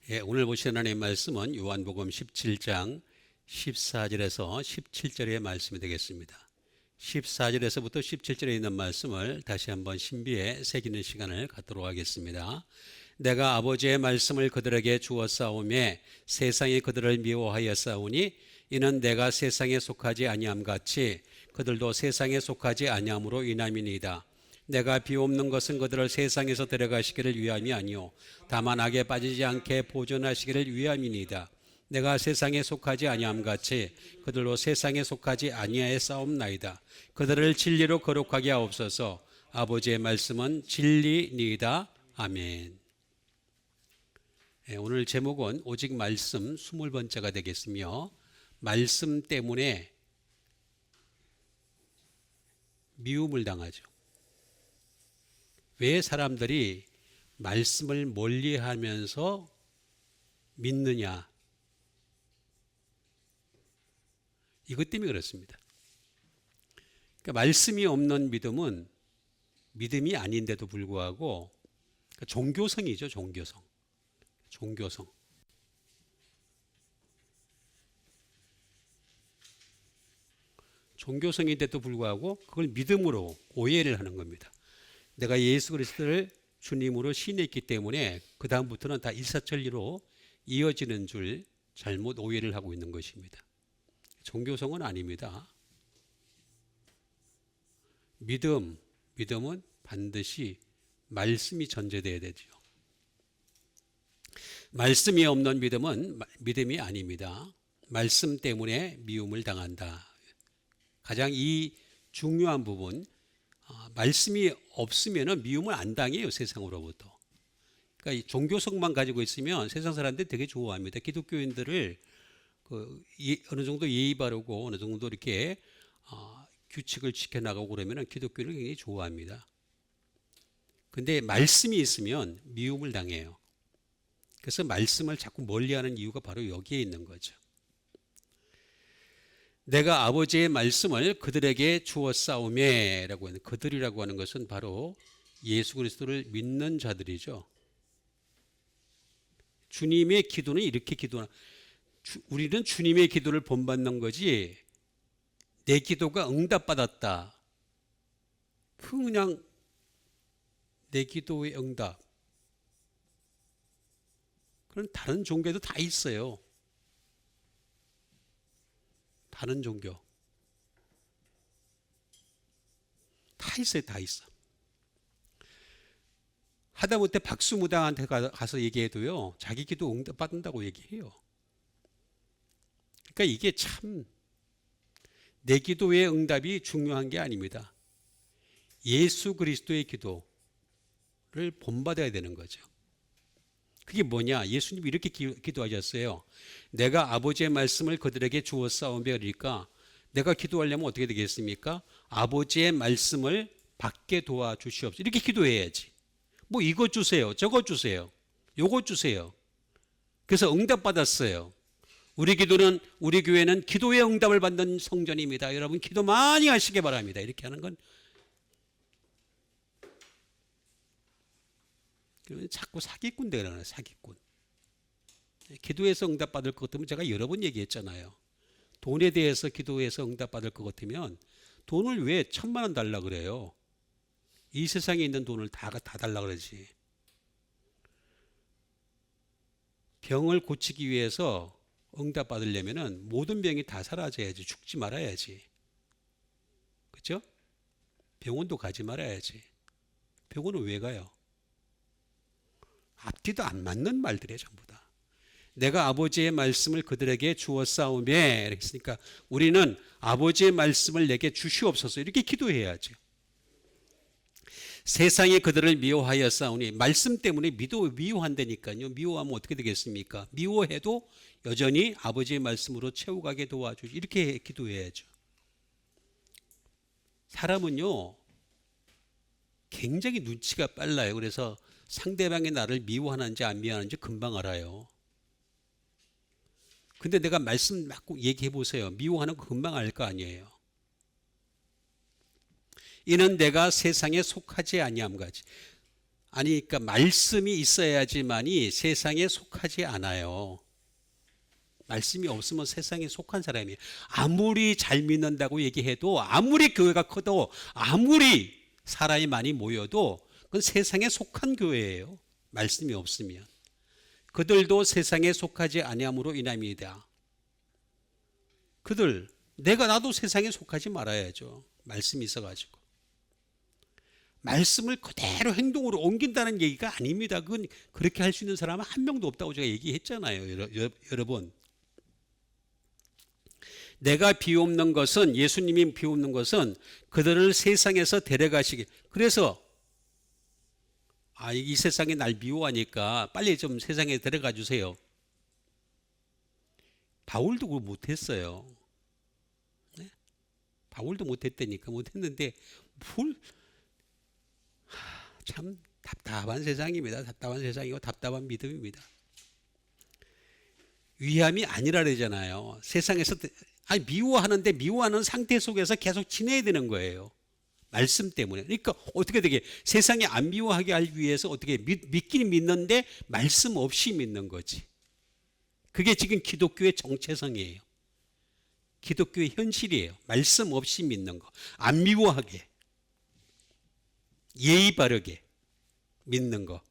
오늘 보시는 하나님의 말씀은 요한복음 17장 14절에서 17절의 말씀이 되겠습니다. 14절에서부터 17절에 있는 말씀을 다시 한번 신비에 새기는 시간을 갖도록 하겠습니다. 내가 아버지의 말씀을 그들에게 주었사오매 세상이 그들을 미워하였사오니 이는 내가 세상에 속하지 아니함 같이 그들도 세상에 속하지 아니함으로 인함이니이다. 내가 비옵는 것은 그들을 세상에서 데려가시기를 위함이 아니요 다만 악에 빠지지 않게 보존하시기를 위함이니이다. 내가 세상에 속하지 아니함 같이 그들로 세상에 속하지 아니하였사옵나이다. 그들을 진리로 거룩하게 하옵소서. 아버지의 말씀은 진리니이다. 아멘. 오늘 제목은 오직 말씀 20번째가 되겠으며, 말씀 때문에 미움을 당하죠. 왜 사람들이 말씀을 멀리하면서 믿느냐? 이것 때문에 그렇습니다. 그러니까 말씀이 없는 믿음은 믿음이 아닌데도 불구하고 종교성이죠. 종교성. 종교성인데도 불구하고 그걸 믿음으로 오해를 하는 겁니다. 내가 예수 그리스도를 주님으로 신했기 때문에 그 다음부터는 다 일사천리로 이어지는 줄 잘못 오해를 하고 있는 것입니다. 종교성은 아닙니다. 믿음은 반드시 말씀이 전제되어야 되죠. 말씀이 없는 믿음은 믿음이 아닙니다. 말씀 때문에 미움을 당한다. 가장 이 중요한 부분, 말씀이 없으면 미움을 안 당해요, 세상으로부터. 그러니까 이 종교성만 가지고 있으면 세상 사람들이 되게 좋아합니다. 기독교인들을 어느 정도 예의 바르고 어느 정도 이렇게 규칙을 지켜나가고 그러면 기독교를 굉장히 좋아합니다. 근데 말씀이 있으면 미움을 당해요. 그래서 말씀을 자꾸 멀리하는 이유가 바로 여기에 있는 거죠. 내가 아버지의 말씀을 그들에게 주었사오매 라고 하는, 그들이라고 하는 것은 바로 예수 그리스도를 믿는 자들이죠. 주님의 기도는 이렇게 기도하는, 우리는 주님의 기도를 본받는 거지 내 기도가 응답받았다, 그냥 내 기도의 응답, 그런 다른 종교도 다 있어요. 다른 종교 다 있어요. 다 있어. 하다못해 박수무당한테 가서 얘기해도요, 자기 기도 응답받는다고 얘기해요. 그러니까 이게 참 내 기도의 응답이 중요한 게 아닙니다. 예수 그리스도의 기도를 본받아야 되는 거죠. 그게 뭐냐? 예수님이 이렇게 기도하셨어요. 내가 아버지의 말씀을 그들에게 주었사오며, 그러니까 내가 기도하려면 어떻게 되겠습니까? 아버지의 말씀을 받게 도와주시옵소서. 이렇게 기도해야지. 뭐 이것 주세요, 저것 주세요, 요것 주세요. 그래서 응답받았어요. 우리 교회는 기도의 응답을 받는 성전입니다. 여러분 기도 많이 하시기 바랍니다. 이렇게 하는 건 자꾸 사기꾼 되잖아요. 사기꾼. 기도해서 응답받을 것 같으면, 제가 여러 번 얘기했잖아요. 돈에 대해서 기도해서 응답받을 것 같으면 돈을 왜 1,000만 원 달라 그래요? 이 세상에 있는 돈을 다 달라 그러지. 병을 고치기 위해서 응답받으려면 모든 병이 다 사라져야지, 죽지 말아야지. 그렇죠? 병원도 가지 말아야지. 병원은 왜 가요? 앞뒤도 안 맞는 말들이에요, 전부 다. 내가 아버지의 말씀을 그들에게 주었사오매, 이렇게 했으니까 우리는 아버지의 말씀을 내게 주시옵소서, 이렇게 기도해야죠. 세상이 그들을 미워하였사오니, 말씀 때문에 미워한다니까요. 미워하면 어떻게 되겠습니까? 미워해도 여전히 아버지의 말씀으로 채워가게 도와주시, 이렇게 기도해야죠. 사람은요 굉장히 눈치가 빨라요. 그래서 상대방이 나를 미워하는지 안 미워하는지 금방 알아요. 근데 내가 말씀 막 얘기해 보세요. 미워하는 거 금방 알 거 아니에요. 이는 내가 세상에 속하지 아니함 같이. 아니, 그러니까 말씀이 있어야지만이 세상에 속하지 않아요. 말씀이 없으면 세상에 속한 사람이에요. 아무리 잘 믿는다고 얘기해도, 아무리 교회가 커도, 아무리 사람이 많이 모여도 그건 세상에 속한 교회예요. 말씀이 없으면. 그들도 세상에 속하지 아니함으로 인함이다. 그들, 나도 세상에 속하지 말아야죠. 말씀이 있어가지고. 말씀을 그대로 행동으로 옮긴다는 얘기가 아닙니다. 그건 그렇게 할 수 있는 사람은 한 명도 없다고 제가 얘기했잖아요. 여러분. 내가 비옵는 것은, 예수님이 비옵는 것은 그들을 세상에서 데려가시기. 그래서 이 세상에 날 미워하니까 빨리 좀 세상에 데려가 주세요. 바울도 그걸 못했어요. 네? 바울도 못했다니까. 못했는데 참 답답한 세상입니다. 답답한 세상이고 답답한 믿음입니다. 위함이 아니라 그러잖아요. 세상에서 미워하는데 미워하는 상태 속에서 계속 지내야 되는 거예요. 말씀 때문에. 그러니까 어떻게 되게 세상에 안 미워하게 하기 위해서 어떻게 믿긴 믿는데 말씀 없이 믿는 거지. 그게 지금 기독교의 정체성이에요. 기독교의 현실이에요. 말씀 없이 믿는 거. 안 미워하게. 예의 바르게 믿는 거.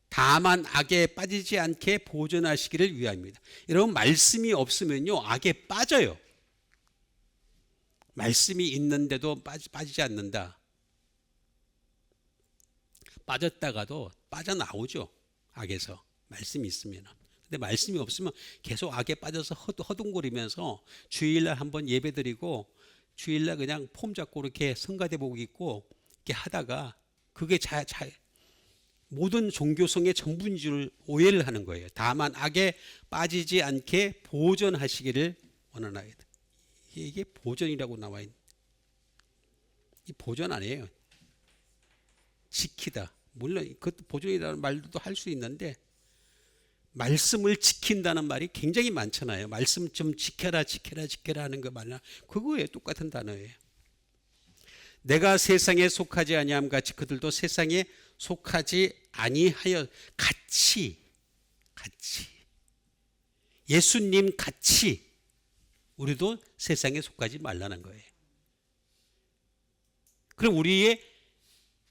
다만 악에 빠지지 않게 보존하시기를 위함입니다. 여러분, 말씀이 없으면요 악에 빠져요. 말씀이 있는데도 빠지지 않는다. 빠졌다가도 빠져나오죠. 악에서. 말씀이 있으면. 근데 말씀이 없으면 계속 악에 빠져서 허둥거리면서 주일날 한번 예배드리고 주일날 그냥 폼 잡고 이렇게 성가대복 입고 이렇게 하다가 그게 모든 종교성의 전부인 줄 오해를 하는 거예요. 다만 악에 빠지지 않게 보존하시기를 원하나이다. 이게 보존이라고 나와 있는. 이 보존 아니에요. 지키다. 물론 그것도 보존이라는 말도 할 수 있는데 말씀을 지킨다는 말이 굉장히 많잖아요. 말씀 좀 지켜라 하는 거 말이나 그거에 똑같은 단어예요. 내가 세상에 속하지 아니함 같이 그들도 세상에 속하지 아니하여 같이 예수님 같이 우리도 세상에 속하지 말라는 거예요. 그럼 우리의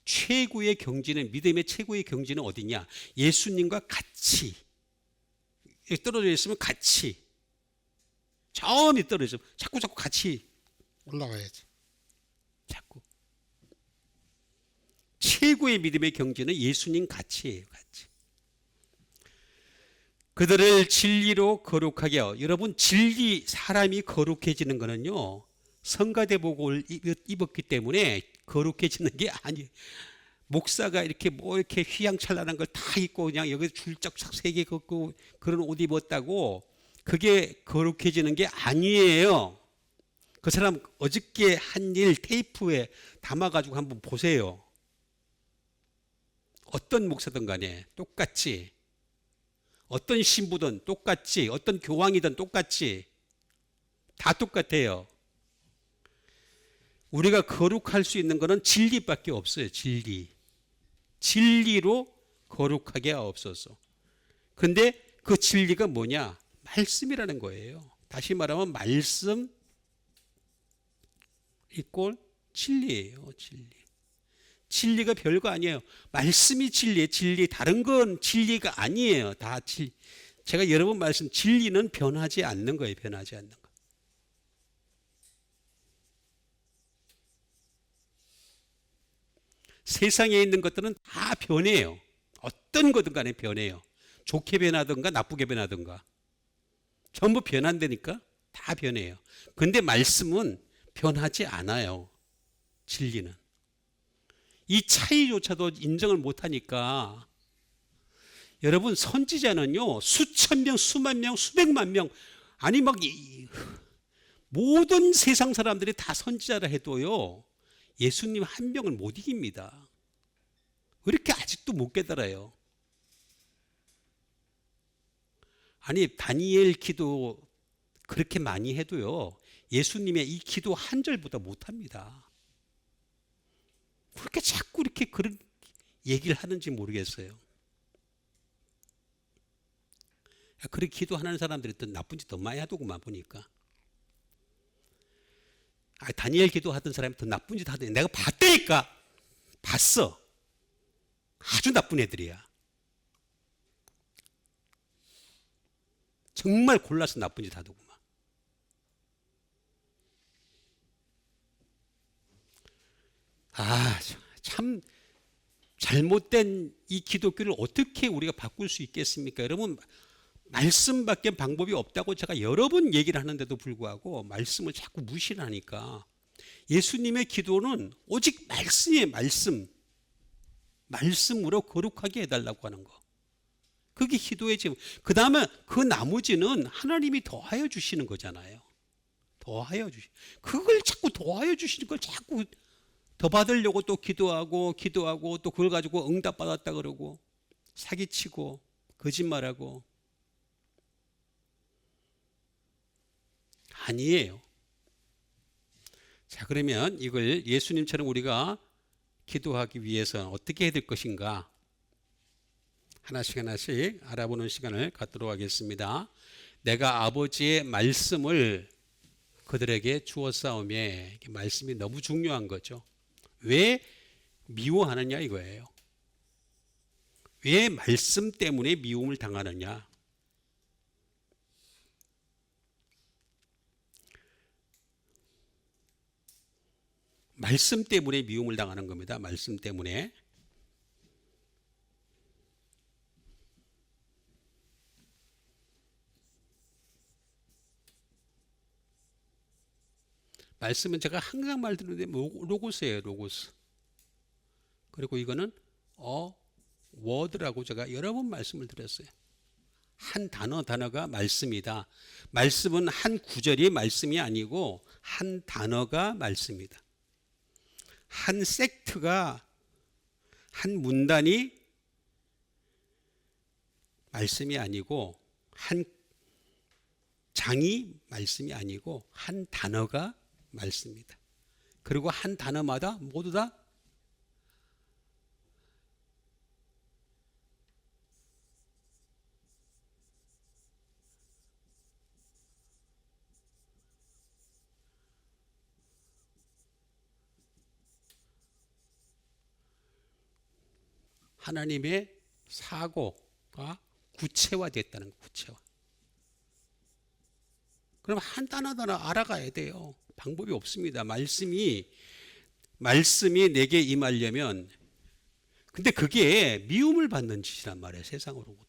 최고의 경지는, 믿음의 최고의 경지는 어디냐? 예수님과 같이 떨어져 있으면 같이, 저음이 떨어져 자꾸 같이 올라가야지. 자꾸 최고의 믿음의 경지는 예수님 같이예요. 같이. 그들을 진리로 거룩하게 하여. 여러분, 진리, 사람이 거룩해지는 거는요 성가대복을 입었기 때문에 거룩해지는 게 아니에요. 목사가 이렇게 이렇게 휘황찬란한 걸 다 입고 그냥 여기 줄짝짝 세게 걷고 그런 옷 입었다고 그게 거룩해지는 게 아니에요. 그 사람 어저께 한 일 테이프에 담아가지고 한번 보세요. 어떤 목사든 간에 똑같이, 어떤 신부든 똑같이, 어떤 교황이든 똑같이 다 똑같아요. 우리가 거룩할 수 있는 것은 진리밖에 없어요. 진리로 거룩하게 하옵소서. 근데 그 진리가 뭐냐? 말씀이라는 거예요. 다시 말하면 말씀 이꼴 진리예요. 진리가 별거 아니에요. 말씀이 진리예요. 진리. 다른 건 진리가 아니에요. 다 진리. 제가 여러 번 말씀, 진리는 변하지 않는 거예요. 변하지 않는 거. 세상에 있는 것들은 다 변해요. 어떤 거든 간에 변해요. 좋게 변하든가 나쁘게 변하든가. 전부 변한다니까 다 변해요. 근데 말씀은 변하지 않아요. 진리는. 이 차이조차도 인정을 못하니까 여러분, 선지자는요 수천 명, 수만 명, 수백만 명, 아니 막 모든 세상 사람들이 다 선지자라 해도요 예수님 한 명을 못 이깁니다. 왜 이렇게 아직도 못 깨달아요? 아니, 다니엘 기도 그렇게 많이 해도요 예수님의 이 기도 한 절보다 못합니다. 그렇게 자꾸 이렇게 얘기를 하는지 모르겠어요. 그렇게 기도하는 사람들이 또 나쁜 짓 더 많이 하더구만 보니까. 다니엘 기도하던 사람이 더 나쁜 짓 하더니 내가 봤다니까. 봤어. 아주 나쁜 애들이야. 정말 골라서 나쁜 짓 하더구만. 참 잘못된 이 기독교를 어떻게 우리가 바꿀 수 있겠습니까? 여러분, 말씀밖에 방법이 없다고 제가 여러 번 얘기를 하는데도 불구하고 말씀을 자꾸 무시를 하니까, 예수님의 기도는 오직 말씀이에요. 말씀으로 거룩하게 해달라고 하는 거. 그게 기도의 제목. 그 다음에 그 나머지는 하나님이 더하여 주시는 거잖아요. 더하여 주시. 그걸 자꾸 더하여 주시는 걸 자꾸 더 받으려고 또 기도하고 또 그걸 가지고 응답받았다 그러고 사기치고 거짓말하고. 아니에요. 자, 그러면 이걸 예수님처럼 우리가 기도하기 위해서 어떻게 해야 될 것인가? 하나씩 알아보는 시간을 갖도록 하겠습니다. 내가 아버지의 말씀을 그들에게 주었사오매. 말씀이 너무 중요한 거죠. 왜 미워하느냐 이거예요. 왜 말씀 때문에 미움을 당하느냐. 말씀 때문에 미움을 당하는 겁니다. 말씀 때문에. 말씀은 제가 항상 말드리는데 로고스예요. 로고스. 그리고 이거는 워드라고 제가 여러 번 말씀을 드렸어요. 한 단어가 말씀이다. 말씀은 한 구절이 말씀이 아니고 한 단어가 말씀이다. 한 섹트가, 한 문단이 말씀이 아니고, 한 장이 말씀이 아니고 한 단어가 말씀이다. 그리고 한 단어마다 모두 다 하나님의 사고가 구체화됐다는 거. 구체화. 그럼 한 단어 알아가야 돼요. 방법이 없습니다. 말씀이 내게 임하려면. 근데 그게 미움을 받는 짓이란 말이에요. 세상으로부터.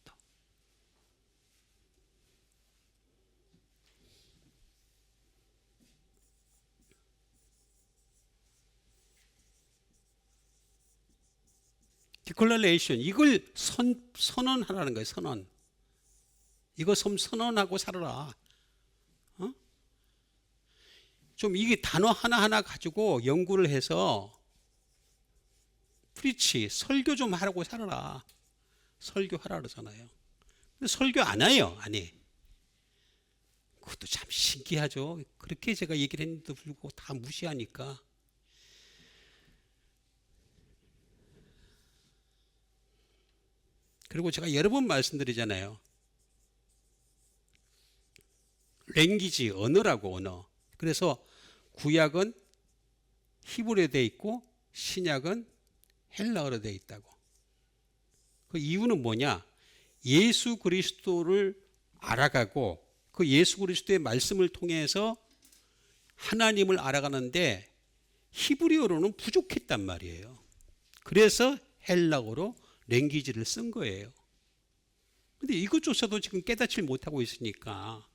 디클러레이션, 이걸 선언하라는 거예요. 선언. 이거 선언하고 살아라. 좀 이게 단어 하나하나 가지고 연구를 해서 프리치, 설교 좀 하라고 살아라. 설교하라 그러잖아요. 근데 설교 안 해요. 안 해. 그것도 참 신기하죠. 그렇게 제가 얘기를 했는데도 불구하고 다 무시하니까. 그리고 제가 여러 번 말씀드리잖아요. 랭귀지, 언어라고, 언어. 그래서 구약은 히브리어로 되어 있고 신약은 헬라어로 되어 있다고. 그 이유는 뭐냐? 예수 그리스도를 알아가고 그 예수 그리스도의 말씀을 통해서 하나님을 알아가는데 히브리어로는 부족했단 말이에요. 그래서 헬라어로 랭귀지를 쓴 거예요. 근데 이것조차도 지금 깨닫지 못하고 있으니까.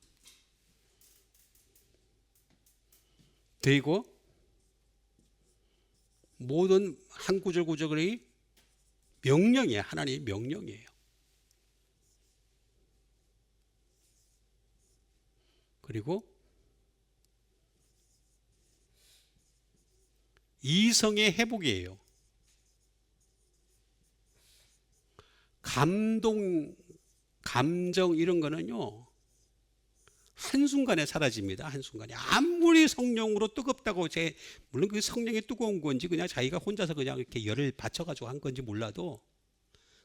그리고 모든 한 구절이 명령이에요. 하나님의 명령이에요. 그리고 이성의 회복이에요. 감정 이런 거는요, 한순간에 사라집니다. 한순간에. 아무리 성령으로 뜨겁다고 물론 그 성령이 뜨거운 건지 그냥 자기가 혼자서 그냥 이렇게 열을 받쳐가지고 한 건지 몰라도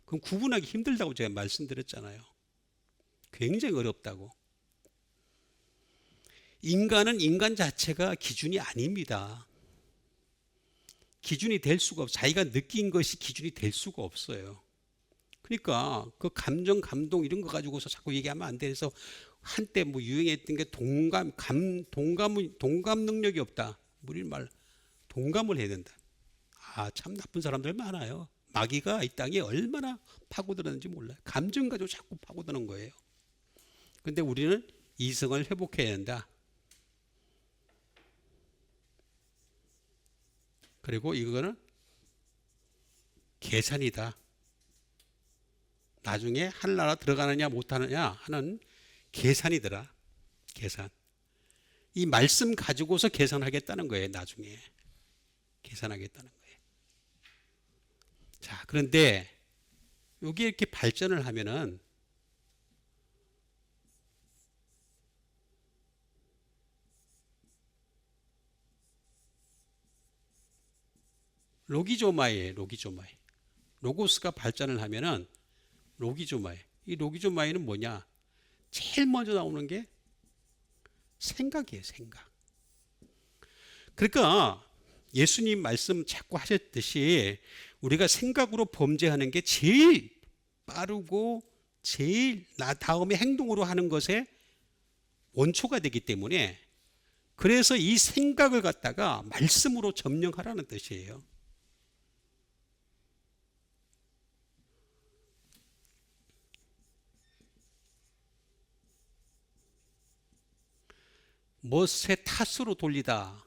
그건 구분하기 힘들다고 제가 말씀드렸잖아요. 굉장히 어렵다고. 인간은 인간 자체가 기준이 아닙니다. 기준이 될 수가 없어요. 자기가 느낀 것이 기준이 될 수가 없어요. 그러니까 그 감정, 감동 이런 거 가지고서 자꾸 얘기하면 안 돼서 한때 뭐 유행했던 게 동감 능력이 없다. 우리 말 동감을 해야 된다. 아, 참 나쁜 사람들 많아요. 마귀가 이 땅에 얼마나 파고들었는지 몰라요. 감정 가지고 자꾸 파고드는 거예요. 근데 우리는 이성을 회복해야 된다. 그리고 이거는 계산이다. 나중에 하늘나라 들어가느냐 못하느냐 하는 계산이더라. 계산. 이 말씀 가지고서 계산하겠다는 거예요. 나중에 계산하겠다는 거예요. 자, 그런데 여기 이렇게 발전을 하면은 로기조마이에요. 로기조마이. 로고스가 발전을 하면은 로기조마이. 이 로기조마이는 뭐냐? 제일 먼저 나오는 게 생각이에요. 생각. 그러니까 예수님 말씀 자꾸 하셨듯이 우리가 생각으로 범죄하는 게 제일 빠르고 제일 나 다음에 행동으로 하는 것에 원초가 되기 때문에 그래서 이 생각을 갖다가 말씀으로 점령하라는 뜻이에요. 무엇의 탓으로 돌리다.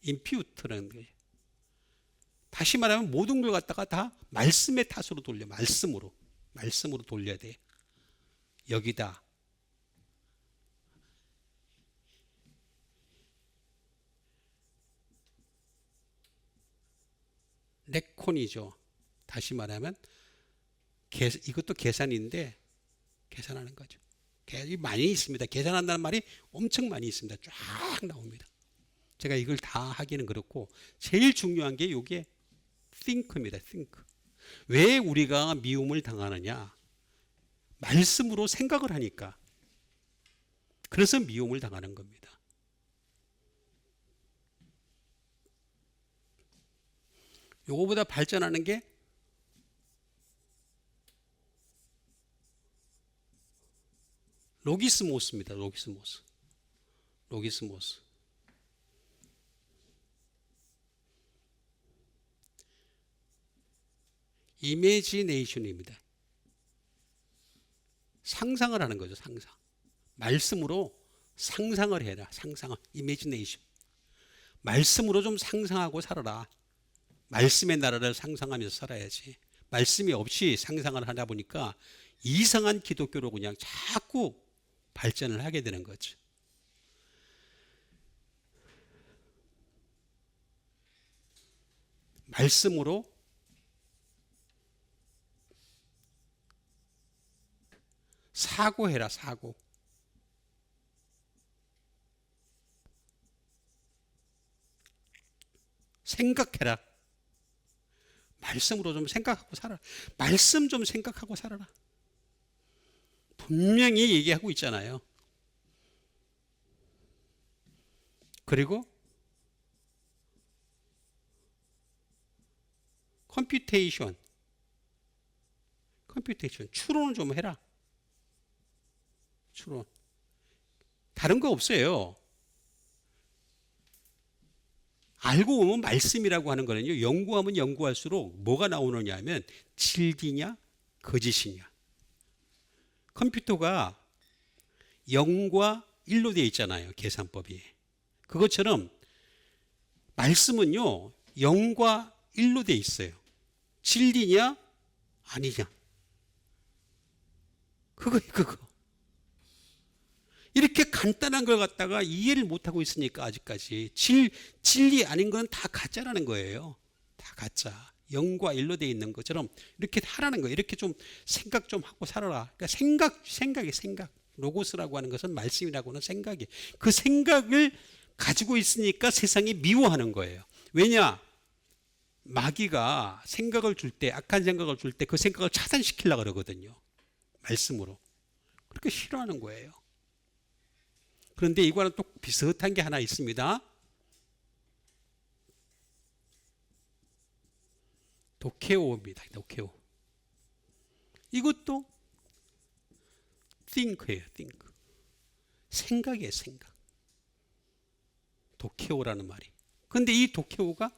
임피우트라는 거예요. 다시 말하면 모든 걸 갖다가 다 말씀의 탓으로 돌려. 말씀으로 돌려야 돼. 여기다. 레콘이죠. 다시 말하면 이것도 계산인데 계산하는 거죠. 많이 있습니다. 계산한다는 말이 엄청 많이 있습니다. 쫙 나옵니다. 제가 이걸 다 하기는 그렇고 제일 중요한 게 이게 think입니다. think. 왜 우리가 미움을 당하느냐? 말씀으로 생각을 하니까. 그래서 미움을 당하는 겁니다. 요거보다 발전하는 게 로기스모스입니다. 로기스모스. 이미지네이션입니다. 상상을 하는 거죠. 상상. 말씀으로 상상을 해라. 상상을. 이미지네이션. 말씀으로 좀 상상하고 살아라. 말씀의 나라를 상상하면서 살아야지. 말씀이 없이 상상을 하다 보니까 이상한 기독교로 그냥 자꾸 발전을 하게 되는 거죠. 말씀으로 사고해라. 사고. 생각해라. 말씀으로 좀 생각하고 살아라. 말씀 좀 생각하고 살아라. 분명히 얘기하고 있잖아요. 그리고 컴퓨테이션. 추론을 좀 해라. 추론. 다른 거 없어요. 알고 보면 말씀이라고 하는 거는요. 연구하면 연구할수록 뭐가 나오느냐 하면 진리냐 거짓이냐. 컴퓨터가 0과 1로 되어 있잖아요. 계산법이. 그것처럼 말씀은요. 0과 1로 되어 있어요. 진리냐 아니냐. 그거. 이렇게 간단한 걸 갖다가 이해를 못하고 있으니까 아직까지 진리 아닌 건 다 가짜라는 거예요. 다 가짜. 0과 1로 되어 있는 것처럼 이렇게 하라는 거예요. 이렇게 좀 생각 좀 하고 살아라. 그러니까 생각. 로고스라고 하는 것은 말씀이라고 하는 생각이. 그 생각을 가지고 있으니까 세상이 미워하는 거예요. 왜냐? 마귀가 생각을 줄 때, 악한 생각을 줄 때 그 생각을 차단시키려고 그러거든요. 말씀으로. 그렇게 싫어하는 거예요. 그런데 이거는 또 비슷한 게 하나 있습니다. 도케오입니다. 도케오. 이것도 think예요. think. 생각이에요. 생각. 도케오라는 말이. 근데 이 도케오가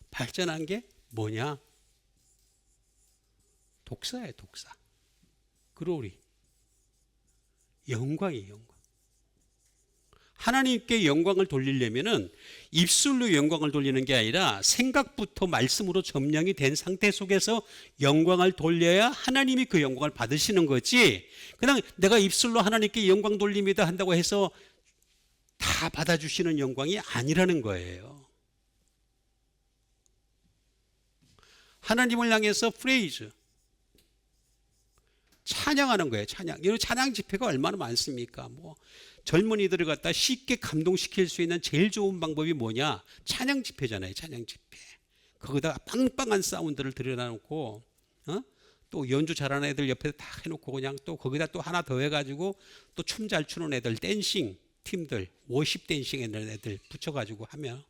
발전한 게 뭐냐? 독사예요. 독사. 글로리. 영광이에요. 영광. 하나님께 영광을 돌리려면은 입술로 영광을 돌리는 게 아니라 생각부터 말씀으로 점령이 된 상태 속에서 영광을 돌려야 하나님이 그 영광을 받으시는 거지. 그냥 내가 입술로 하나님께 영광 돌립니다 한다고 해서 다 받아주시는 영광이 아니라는 거예요. 하나님을 향해서 프레이즈, 찬양하는 거예요. 찬양. 여러분 찬양 집회가 얼마나 많습니까? 뭐 젊은이들을 갖다 쉽게 감동시킬 수 있는 제일 좋은 방법이 뭐냐? 찬양 집회잖아요. 찬양 집회. 거기다 빵빵한 사운드를 들여놓고 또 연주 잘하는 애들 옆에 다 해놓고 그냥 또 거기다 또 하나 더 해가지고 또 춤 잘 추는 애들, 댄싱 팀들, 워십 댄싱 하는 애들 붙여가지고 하면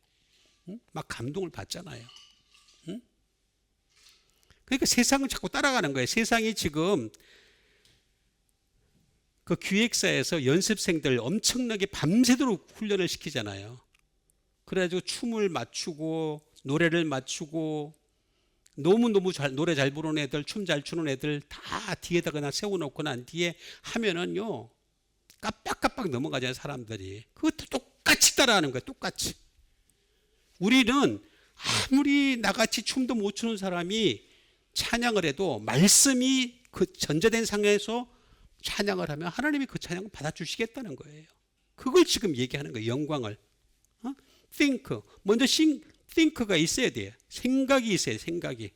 막 감동을 받잖아요. 그러니까 세상을 자꾸 따라가는 거예요. 세상이 지금 그 기획사에서 연습생들 엄청나게 밤새도록 훈련을 시키잖아요. 그래가지고 춤을 맞추고 노래를 맞추고 너무너무 노래 잘 부르는 애들, 춤 잘 추는 애들 다 뒤에다가 그냥 세워놓고 난 뒤에 하면은요 깜빡깜빡 넘어가잖아요. 사람들이. 그것도 똑같이 따라하는 거예요. 똑같이. 우리는 아무리 나같이 춤도 못 추는 사람이 찬양을 해도 말씀이 그 전제된 상황에서 찬양을 하면 하나님이 그 찬양을 받아주시겠다는 거예요. 그걸 지금 얘기하는 거예요. 영광을. think. 먼저 think가 있어야 돼요. 생각이 있어야 돼요. 생각이.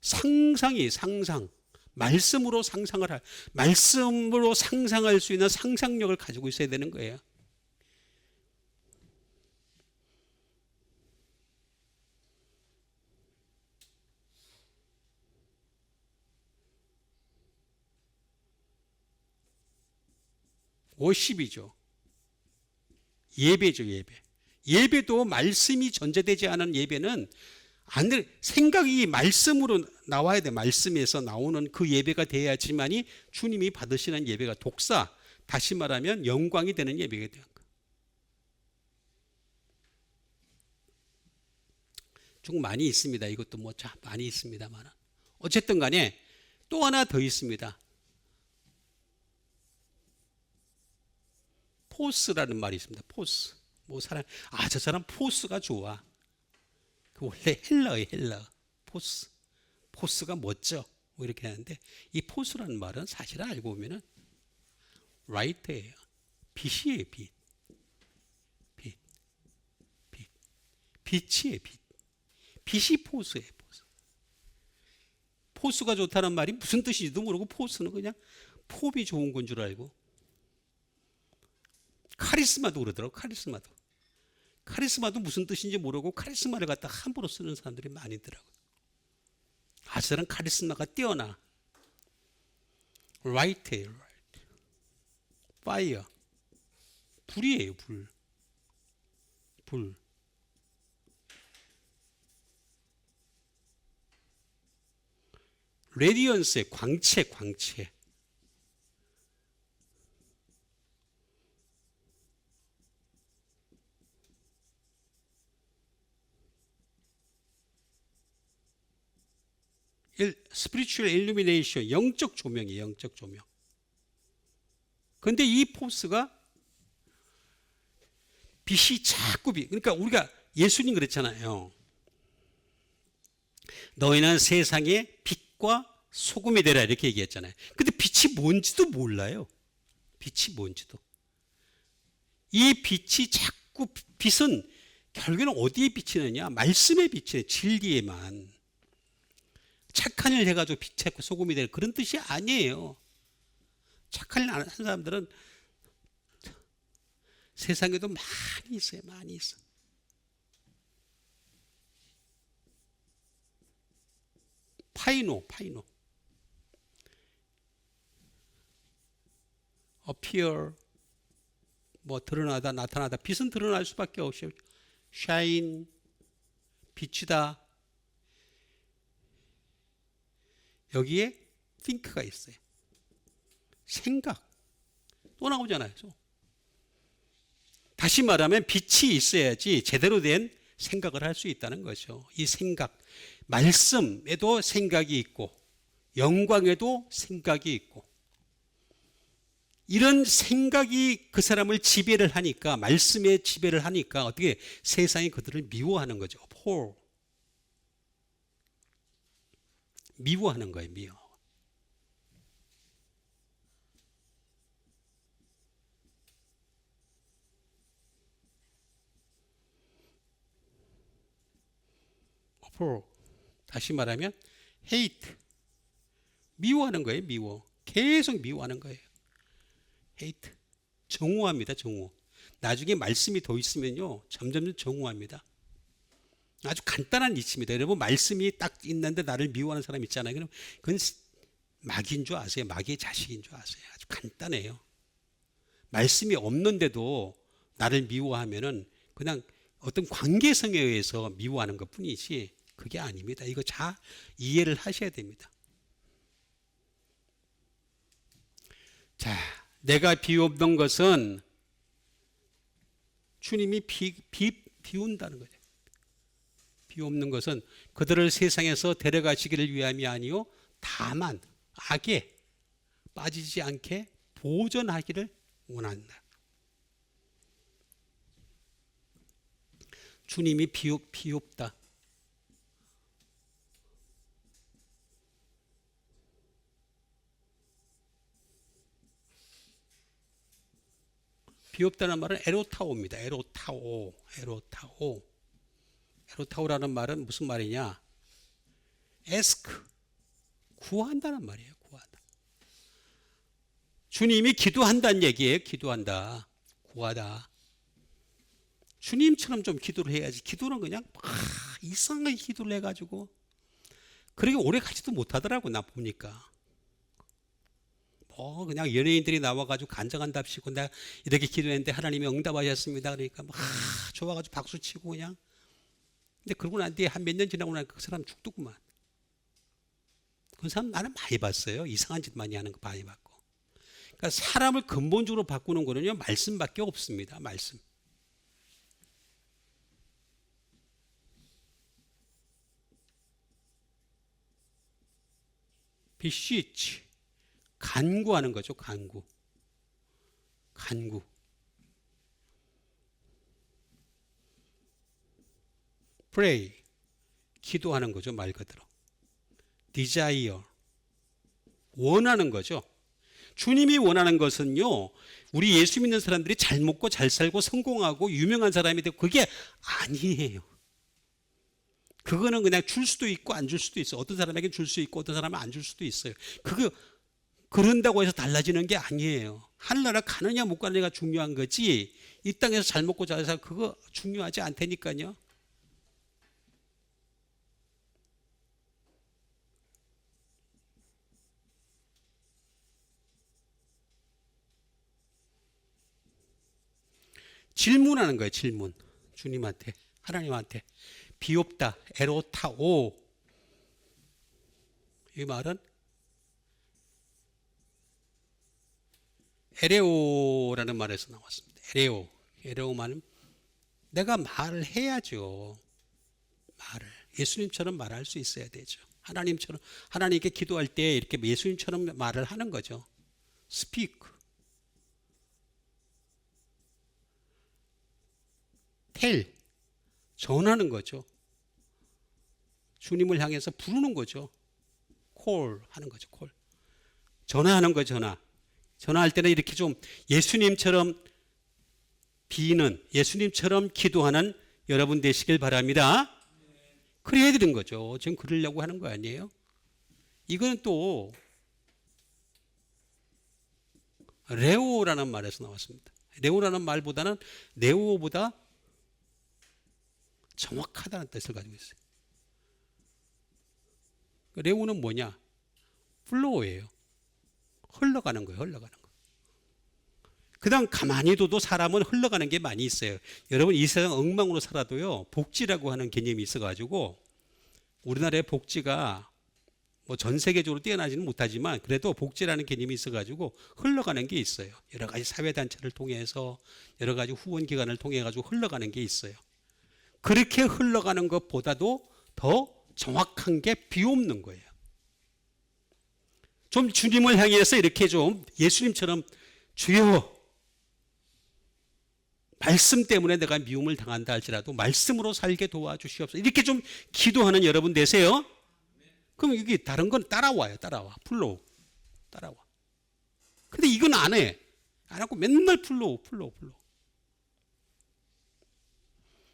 상상이 상상. 말씀으로 말씀으로 상상할 수 있는 상상력을 가지고 있어야 되는 거예요. 워십이죠. 예배죠. 예배. 예배도 말씀이 전제되지 않은 예배는 생각이 말씀으로 나와야 돼. 말씀에서 나오는 그 예배가 돼야지만이 주님이 받으시는 예배가 독사, 다시 말하면 영광이 되는 예배가 되는 거예요. 좀 많이 있습니다. 이것도 뭐 많이 있습니다만 어쨌든 간에 또 하나 더 있습니다. 포스라는 말이 있습니다. 포스. 뭐 저 사람 포스가 좋아. 그 원래 헬러예요. 헬러. 포스. 포스가 멋져. 뭐 이렇게 하는데 이 포스라는 말은 사실 알고 보면은 라이트예요. 빛이에요. 빛. 빛. 빛. 빛이에요. 빛. 빛이 포스예요. 포스. 포스가 좋다는 말이 무슨 뜻인지도 모르고 포스는 그냥 폼이 좋은 건 줄 알고. 카리스마도 그러더라고. 카리스마도 무슨 뜻인지 모르고 카리스마를 갖다 함부로 쓰는 사람들이 많이 있더라고요. 저 사람 카리스마가 뛰어나. 라이트예요. 라이트. 파이어. 불이에요. 불. 불. 레디언스의 광채. 스피리추얼 일루미네이션, 영적 조명이에요. 영적 조명. 그런데 이 포스가 빛이 자꾸 그러니까 우리가 예수님 그랬잖아요. 너희는 세상의 빛과 소금이 되라 이렇게 얘기했잖아요. 근데 빛이 뭔지도 몰라요. 빛이 뭔지도. 이 빛이 자꾸 빛은 결국에는 어디에 비치느냐? 말씀에 비치는 진리에만. 착한 일 해가지고 빛의 소금이 될 그런 뜻이 아니에요. 착한 일 안 하는 사람들은 세상에도 많이 있어요. 많이 있어. 파이노. appear, 뭐 드러나다, 나타나다. 빛은 드러날 수밖에 없어요. shine, 빛이다. 여기에 think가 있어요. 생각. 또 나오잖아요. 다시 말하면 빛이 있어야지 제대로 된 생각을 할 수 있다는 거죠. 이 생각, 말씀에도 생각이 있고 영광에도 생각이 있고, 이런 생각이 그 사람을 지배를 하니까, 말씀에 지배를 하니까 어떻게 세상이 그들을 미워하는 거죠. 미워하는 거예요. 미워. 다시 말하면 hate, 미워하는 거예요. 미워. 계속 미워하는 거예요. hate, 정오합니다. 정오. 나중에 말씀이 더 있으면요 점점 정오합니다. 아주 간단한 이치입니다. 여러분, 말씀이 딱 있는데 나를 미워하는 사람 있잖아요. 그럼 그건 마귀인 줄 아세요? 마귀의 자식인 줄 아세요? 아주 간단해요. 말씀이 없는데도 나를 미워하면은 그냥 어떤 관계성에 의해서 미워하는 것 뿐이지 그게 아닙니다. 이거 잘 이해를 하셔야 됩니다. 자, 내가 비옵는 것은 주님이 비운다는 거죠. 비옵는 것은 그들을 세상에서 데려가시기를 위함이 아니요 다만 악에 빠지지 않게 보존하기를 원한다. 주님이 비옵다. 비옵다는 말은 에로타오입니다. 에로타오라는 말은 무슨 말이냐? ask, 구한다는 말이에요. 구하다. 주님이 기도한다는 얘기예요. 기도한다. 구하다. 주님처럼 좀 기도를 해야지. 기도는 그냥 이상하게 기도를 해가지고 그렇게 오래 가지도 못하더라고. 나 보니까. 그냥 연예인들이 나와가지고 간증한답시고 내가 이렇게 기도했는데 하나님이 응답하셨습니다. 그러니까 막 좋아가지고 박수치고 그냥. 근데 그러고 난 뒤에 한 몇 년 지나고 나니까 그 사람 죽더구만. 그 사람 나는 많이 봤어요. 이상한 짓 많이 하는 거 많이 봤고. 그러니까 사람을 근본적으로 바꾸는 거는요 말씀밖에 없습니다. 말씀. beseech, 간구하는 거죠. 간구. pray, 기도하는 거죠. 말 그대로. desire, 원하는 거죠. 주님이 원하는 것은요 우리 예수 믿는 사람들이 잘 먹고 잘 살고 성공하고 유명한 사람이 되고 그게 아니에요. 그거는 그냥 줄 수도 있고 안 줄 수도 있어요. 어떤 사람에게는 줄 수 있고 어떤 사람은 안 줄 수도 있어요. 그거 그런다고 해서 달라지는 게 아니에요. 하늘나라 가느냐 못 가느냐가 중요한 거지 이 땅에서 잘 먹고 잘 살고 그거 중요하지 않다니까요. 질문하는 거예요. 질문. 주님한테, 하나님한테. 비옵다, 에로타오. 이 말은 에레오라는 말에서 나왔습니다. 에레오 말은 내가 말을 해야죠. 말을. 예수님처럼 말할 수 있어야 되죠. 하나님처럼, 하나님께 기도할 때 이렇게 예수님처럼 말을 하는 거죠. speak. tell, 전하는 거죠. 주님을 향해서 부르는 거죠. call 하는 거죠. call. 전화하는 거 전화. 전화할 때는 이렇게 좀 예수님처럼 비는, 예수님처럼 기도하는 여러분 되시길 바랍니다. 그래야 되는 거죠. 지금 그러려고 하는 거 아니에요? 이거는 또 레오라는 말에서 나왔습니다. 레오라는 말보다는 네오보다 정확하다는 뜻을 가지고 있어요. 레오는 뭐냐? 플로우예요. 흘러가는 거예요. 흘러가는 거. 그다음 가만히 둬도 사람은 흘러가는 게 많이 있어요. 여러분 이 세상 엉망으로 살아도요. 복지라고 하는 개념이 있어가지고 우리나라의 복지가 뭐 전 세계적으로 뛰어나지는 못하지만 그래도 복지라는 개념이 있어가지고 흘러가는 게 있어요. 여러 가지 사회단체를 통해서 여러 가지 후원기관을 통해 가지고 흘러가는 게 있어요. 그렇게 흘러가는 것보다도 더 정확한 게 비옵는 거예요. 좀 주님을 향해서 이렇게 좀 예수님처럼 주여 말씀 때문에 내가 미움을 당한다 할지라도 말씀으로 살게 도와주시옵소서. 이렇게 좀 기도하는 여러분 되세요. 그럼 이게 다른 건 따라와요. 따라와. 플로우. 따라와. 근데 이건 안 해. 안 하고 맨날 플로우.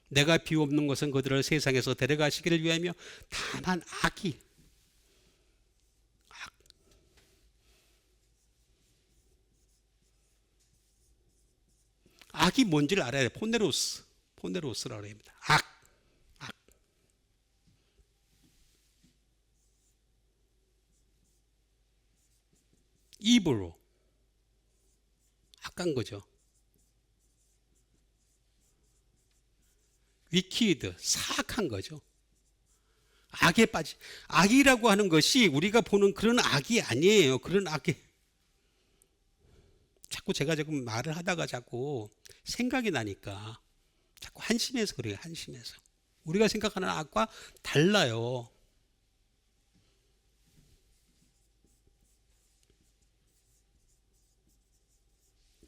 내가 비옵는 것은 그들을 세상에서 데려가시기를 위하며 다만 악이 뭔지를 알아야 돼. 포네로스라고 합니다. 악. 입으로 악한 거죠. 위키드 사악한 거죠. 악에 빠지. 악이라고 하는 것이 우리가 보는 그런 악이 아니에요. 그런 악이 자꾸 제가 지금 말을 하다가 자꾸 생각이 나니까 자꾸 한심해서 그래요. 한심해서 우리가 생각하는 악과 달라요.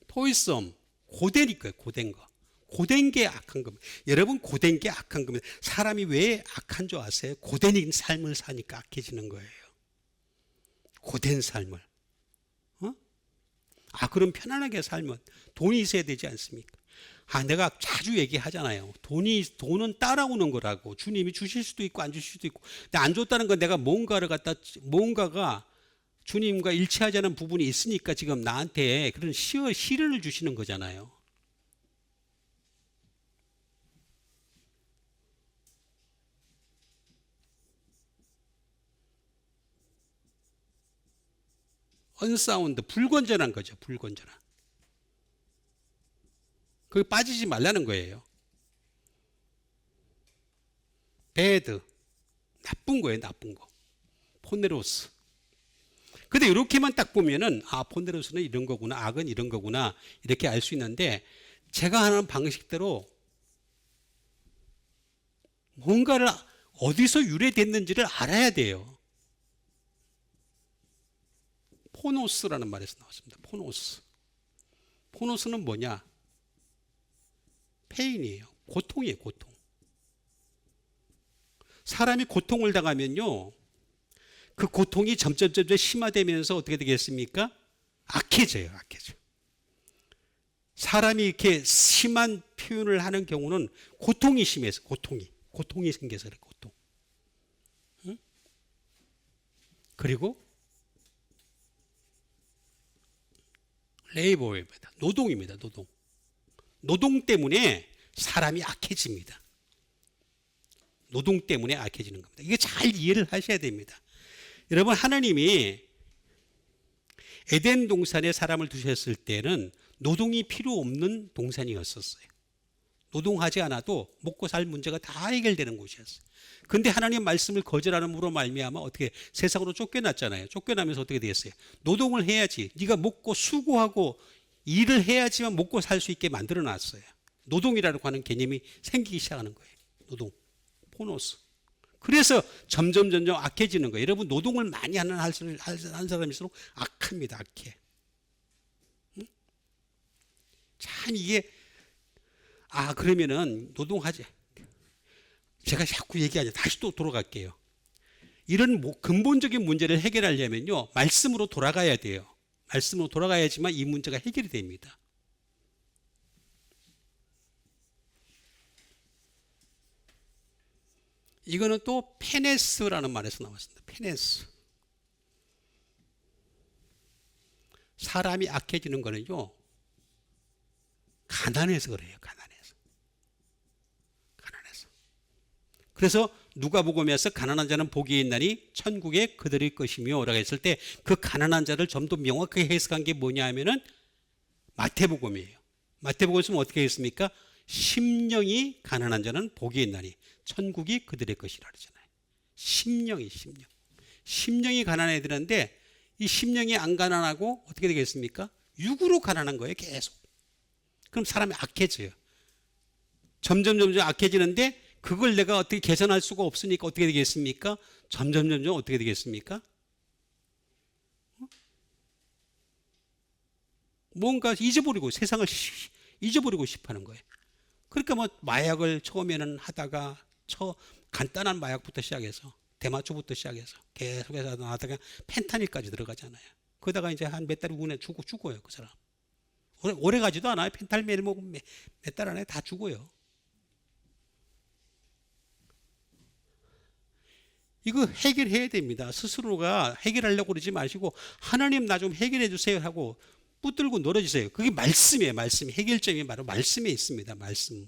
토이썸 고대니까요. 고된 거. 고된 게 악한 겁니다. 여러분 고된 게 악한 겁니다. 사람이 왜 악한 줄 아세요? 고된 삶을 사니까 악해지는 거예요. 고된 삶을. 그럼 편안하게 살면 돈이 있어야 되지 않습니까? 내가 자주 얘기하잖아요. 돈은 따라오는 거라고. 주님이 주실 수도 있고 안 주실 수도 있고. 근데 안 줬다는 건 내가 뭔가가 주님과 일치하지 않은 부분이 있으니까 지금 나한테 그런 시련을 주시는 거잖아요. 언사운드, 불건전한 거죠. 불건전한. 거기 빠지지 말라는 거예요. 배드, 나쁜 거예요. 나쁜 거. 포네로스. 근데 이렇게만 딱 보면은 포네로스는 이런 거구나. 악은 이런 거구나. 이렇게 알 수 있는데 제가 하는 방식대로 뭔가를 어디서 유래됐는지를 알아야 돼요. 포노스라는 말에서 나왔습니다. 포노스는 뭐냐? 페인이에요. 고통이에요. 고통. 사람이 고통을 당하면요. 그 고통이 점점 심화되면서 어떻게 되겠습니까? 악해져요. 사람이 이렇게 심한 표현을 하는 경우는 고통이 심해서 고통이 생겨서 그래. 고통. 응? 그리고 레이버입니다. 노동입니다. 노동 때문에 사람이 악해집니다. 노동 때문에 악해지는 겁니다. 이게 잘 이해를 하셔야 됩니다. 여러분 하나님이 에덴 동산에 사람을 두셨을 때는 노동이 필요 없는 동산이었었어요. 노동하지 않아도 먹고 살 문제가 다 해결되는 곳이었어요. 근데 하나님 말씀을 거절하는으로 말미암아 어떻게 세상으로 쫓겨났잖아요. 쫓겨나면서 어떻게 되었어요? 노동을 해야지. 네가 먹고 수고하고 일을 해야지만 먹고 살 수 있게 만들어 놨어요. 노동이라고 하는 개념이 생기기 시작하는 거예요. 노동, 포노스. 그래서 점점 악해지는 거예요. 여러분 노동을 많이 하는 사람일수록 악합니다. 악해. 응? 참 이게 그러면은 노동하지. 제가 자꾸 얘기하죠. 다시 또 돌아갈게요. 이런 근본적인 문제를 해결하려면요. 말씀으로 돌아가야 돼요. 말씀으로 돌아가야지만 이 문제가 해결이 됩니다. 이거는 또 페네스라는 말에서 나왔습니다. 페네스. 사람이 악해지는 거는요, 가난해서 그래요. 가난해서. 그래서 누가복음에서 가난한 자는 복이 있나니 천국에 그들의 것이며 라고 했을 때 그 가난한 자를 좀 더 명확하게 해석한 게 뭐냐 하면은 마태복음이에요. 마태복음에서 어떻게 했습니까? 심령이 가난한 자는 복이 있나니 천국이 그들의 것이라 그러잖아요. 심령이. 심령이 가난해야 되는데 이 심령이 안 가난하고 어떻게 되겠습니까? 육으로 가난한 거예요. 계속. 그럼 사람이 악해져요. 점점 악해지는데 그걸 내가 어떻게 개선할 수가 없으니까 어떻게 되겠습니까? 점점 어떻게 되겠습니까? 뭔가 잊어버리고 세상을 잊어버리고 싶어하는 거예요. 그러니까 뭐 마약을 처음에는 하다가 간단한 마약부터 시작해서 대마초부터 시작해서 계속해서 하다가 펜타닐까지 들어가잖아요. 그러다가 이제 한 몇 달 후에 죽어요. 그 사람. 오래 가지도 않아요. 펜타닐 매일 먹으면 몇 달 안에 다 죽어요. 이거 해결해야 됩니다. 스스로가 해결하려고 그러지 마시고 하나님 나 좀 해결해 주세요 하고 붙들고 놀아주세요. 그게 말씀이에요. 말씀. 해결점이 바로 말씀에 있습니다. 말씀.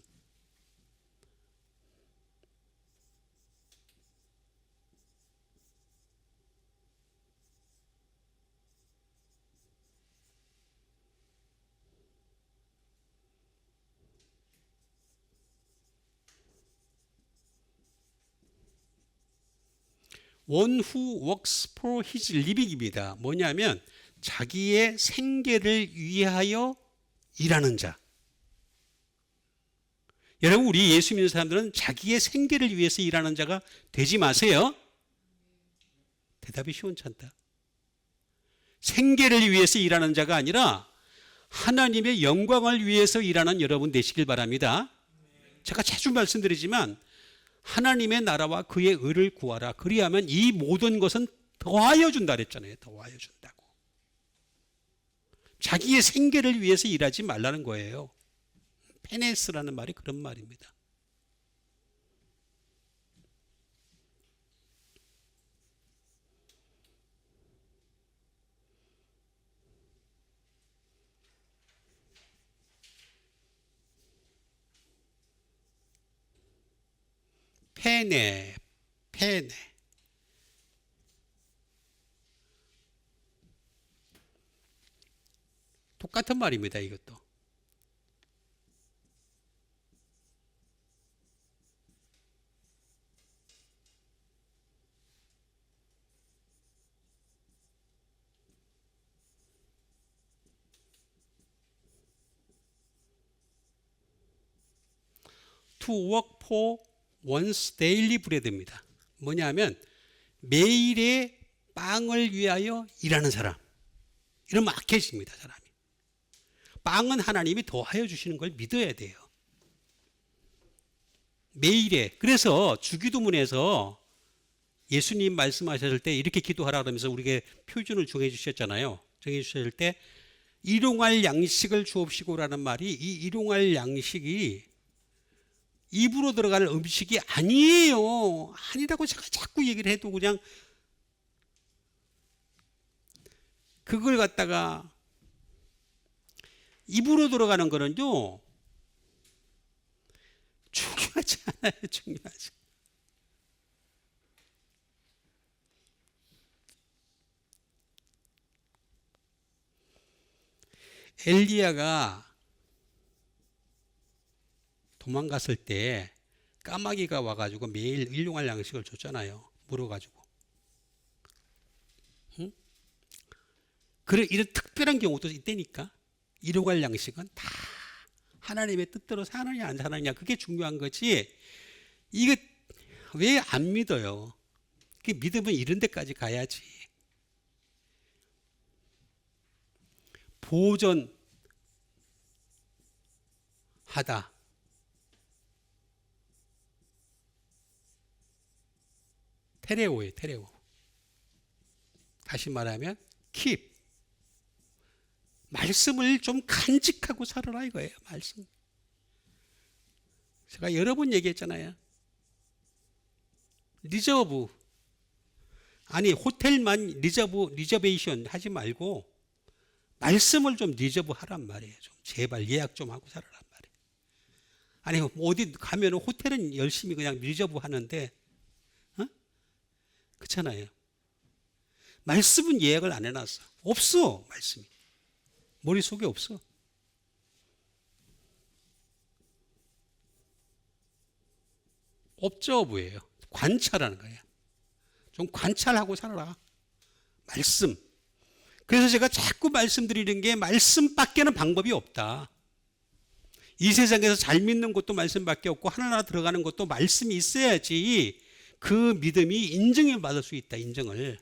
One who works for his living입니다. 뭐냐면 자기의 생계를 위하여 일하는 자. 여러분 우리 예수 믿는 사람들은 자기의 생계를 위해서 일하는 자가 되지 마세요. 대답이 시원찮다. 생계를 위해서 일하는 자가 아니라 하나님의 영광을 위해서 일하는 여러분 되시길 바랍니다. 제가 자주 말씀드리지만 하나님의 나라와 그의 의를 구하라. 그리하면 이 모든 것은 더하여 준다 그랬잖아요. 더하여 준다고. 자기의 생계를 위해서 일하지 말라는 거예요. 페네스라는 말이 그런 말입니다. 페네. 똑같은 말입니다. 이것도. To work for one's daily bread입니다. 뭐냐면 매일의 빵을 위하여 일하는 사람. 이러면 악해집니다. 사람이. 빵은 하나님이 더하여 주시는 걸 믿어야 돼요. 매일에. 그래서 주기도문에서 예수님 말씀하셨을 때 이렇게 기도하라 그러면서 우리에게 표준을 정해 주셨잖아요. 정해 주셨을 때 일용할 양식을 주옵시고라는 말이 이 일용할 양식이 입으로 들어갈 음식이 아니에요. 아니라고 제가 자꾸 얘기를 해도 그냥 그걸 갖다가 입으로 들어가는 거는요 중요하지 않아요. 중요하지. 엘리야가 도망갔을 때 까마귀가 와가지고 매일 일용할 양식을 줬잖아요. 물어가지고. 응? 그래 이런 특별한 경우도 있다니까. 일용할 양식은 다 하나님의 뜻대로 사느냐 안 사느냐 그게 중요한 거지. 이거 왜 안 믿어요? 그 믿으면 이런 데까지 가야지. 보존하다. 테레오예요. 테레오. 다시 말하면 keep. 말씀을 좀 간직하고 살아라 이거예요. 말씀. 제가 여러 번 얘기했잖아요. 리저브. 아니 호텔만 리저베이션 하지 말고 말씀을 좀 리저브 하란 말이에요. 좀 제발 예약 좀 하고 살아란 말이에요. 아니 어디 가면은 호텔은 열심히 그냥 리저브 하는데, 그렇잖아요. 말씀은 예약을 안 해놨어. 없어. 말씀이 머릿속에 없어. 옵저브예요. 관찰하는 거예요. 좀 관찰하고 살아라. 말씀. 그래서 제가 자꾸 말씀드리는 게 말씀밖에는 방법이 없다. 이 세상에서 잘 믿는 것도 말씀밖에 없고 하늘나라 들어가는 것도 말씀이 있어야지 그 믿음이 인정을 받을 수 있다. 인정을.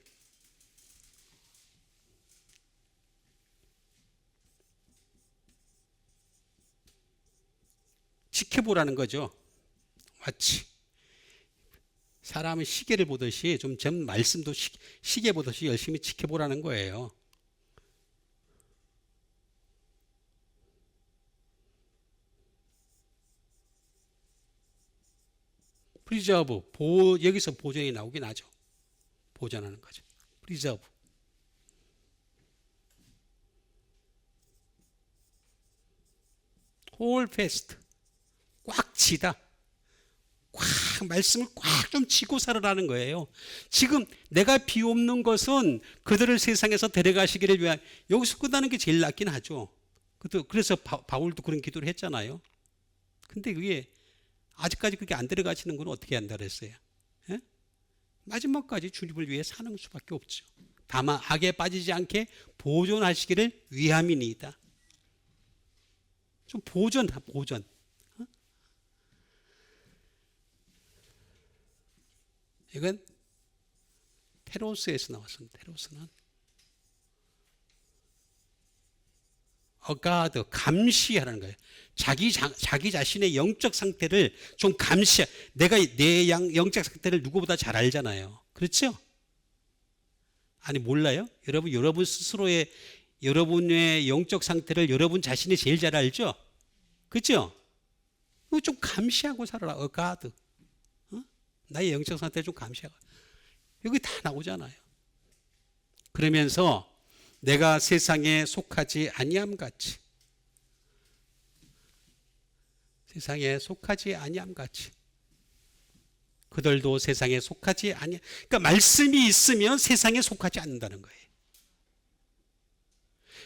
지켜보라는 거죠. 마치 사람은 시계를 보듯이 좀 전 말씀도 시계 보듯이 열심히 지켜보라는 거예요. 프리저브, 여기서 보존이 나오긴 하죠. 보존하는 거죠. 프리저브. 홀 페스트. 꽉 쥐다. 꽉 말씀을 꽉 좀 쥐고 살아라는 거예요. 지금 내가 비옵는 것은 그들을 세상에서 데려가시기를 위한, 여기서 끝나는 게 제일 낫긴 하죠. 그래서 바울도 그런 기도를 했잖아요. 근데 그게 아직까지 그게 안 데려가시는 건 어떻게 한다 그랬어요? 예? 마지막까지 주님을 위해 사는 수밖에 없죠. 다만 악에 빠지지 않게 보존하시기를 위함이니이다. 좀 보존. 이건 테로스에서 나왔습니다. 테로스는 어가드, 감시하라는 거예요. 자기 자신의 영적 상태를 좀 내가 내 영적 상태를 누구보다 잘 알잖아요. 그렇죠? 아니 몰라요? 여러분 스스로의 여러분의 영적 상태를 여러분 자신이 제일 잘 알죠? 그렇죠? 좀 감시하고 살아라. 어가드. 나의 영적 상태를 좀 감시하고. 여기 다 나오잖아요. 그러면서 내가 세상에 속하지 아니함 같이, 세상에 속하지 아니함 같이, 그들도 세상에 속하지 아니. 그러니까 말씀이 있으면 세상에 속하지 않는다는 거예요.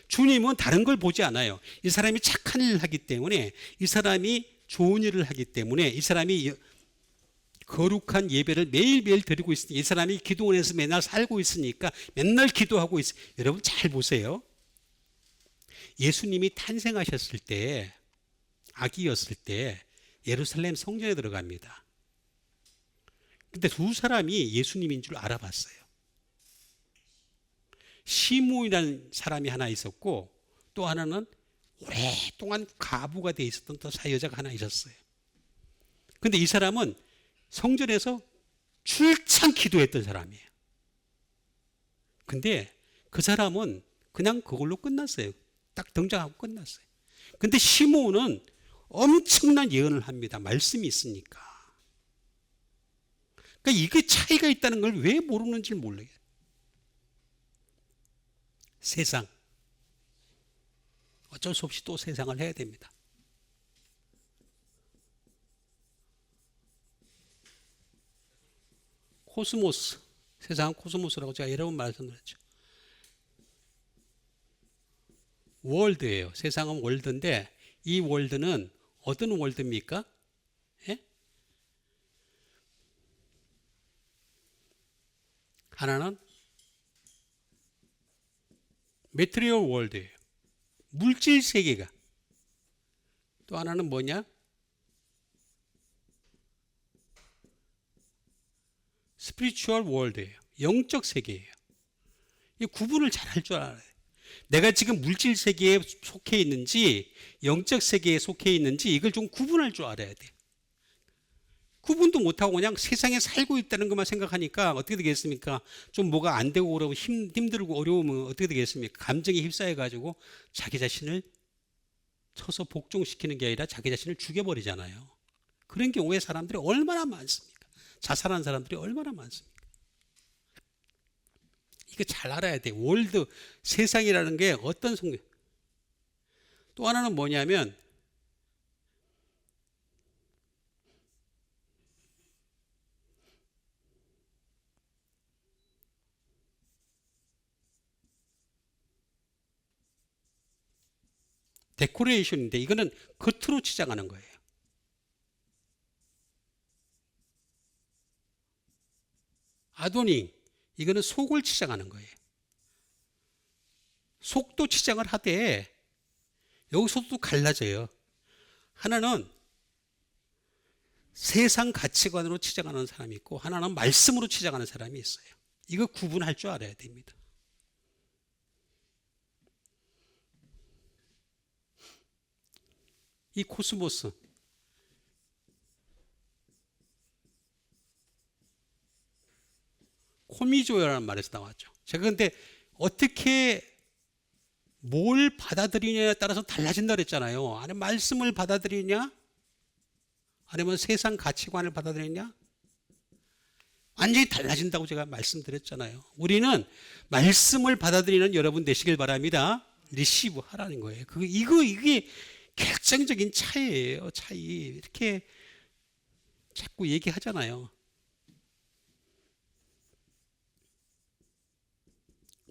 주님은 다른 걸 보지 않아요. 이 사람이 착한 일을 하기 때문에, 이 사람이 좋은 일을 하기 때문에, 이 사람이 거룩한 예배를 매일매일 드리고 있으니, 이 사람이 기도원에서 맨날 살고 있으니까 맨날 기도하고 있어요. 여러분 잘 보세요. 예수님이 탄생하셨을 때, 아기였을 때 예루살렘 성전에 들어갑니다. 근데 두 사람이 예수님인 줄 알아봤어요. 시므이라는 사람이 하나 있었고, 또 하나는 오랫동안 가부가 돼 있었던 또 여자가 하나 있었어요. 근데 이 사람은 성전에서 출창 기도했던 사람이에요. 근데 그 사람은 그냥 그걸로 끝났어요. 딱 등장하고 끝났어요. 근데 시므온은 엄청난 예언을 합니다. 말씀이 있으니까. 그러니까 이게 차이가 있다는 걸 왜 모르는지 몰라요. 세상. 어쩔 수 없이 또 세상을 해야 됩니다. 코스모스. 세상은 코스모스라고 제가 여러 번 말씀드렸죠. 월드예요. 세상은 월드인데, 이 월드는 어떤 월드입니까? 예? 하나는 매트리얼 월드예요. 물질 세계가. 또 하나는 뭐냐? 스피리추얼 월드예요. 영적 세계예요. 이 구분을 잘 할 줄 알아요. 내가 지금 물질 세계에 속해 있는지 영적 세계에 속해 있는지 이걸 좀 구분할 줄 알아야 돼. 구분도 못하고 그냥 세상에 살고 있다는 것만 생각하니까 어떻게 되겠습니까? 좀 뭐가 안 되고 그러면 힘들고 어려우면 어떻게 되겠습니까? 감정에 휩싸여가지고 자기 자신을 쳐서 복종시키는 게 아니라 자기 자신을 죽여버리잖아요. 그런 경우에 사람들이 얼마나 많습니까? 자살한 사람들이 얼마나 많습니까? 이거 잘 알아야 돼. 월드, 세상이라는 게 어떤 속력. 또 하나는 뭐냐면 데코레이션인데 이거는 겉으로 치장하는 거예요. 아도닝, 이거는 속을 치장하는 거예요. 속도 치장을 하되 여기서도 갈라져요. 하나는 세상 가치관으로 치장하는 사람이 있고 하나는 말씀으로 치장하는 사람이 있어요. 이거 구분할 줄 알아야 됩니다. 이 코스모스, 코미조여라는 말에서 나왔죠. 제가 근데 어떻게 뭘 받아들이냐에 따라서 달라진다 그랬잖아요. 아니면 말씀을 받아들이냐? 아니면 세상 가치관을 받아들이냐? 완전히 달라진다고 제가 말씀드렸잖아요. 우리는 말씀을 받아들이는 여러분 되시길 바랍니다. 리시브 하라는 거예요. 이게 결정적인 차이예요. 차이. 이렇게 자꾸 얘기하잖아요.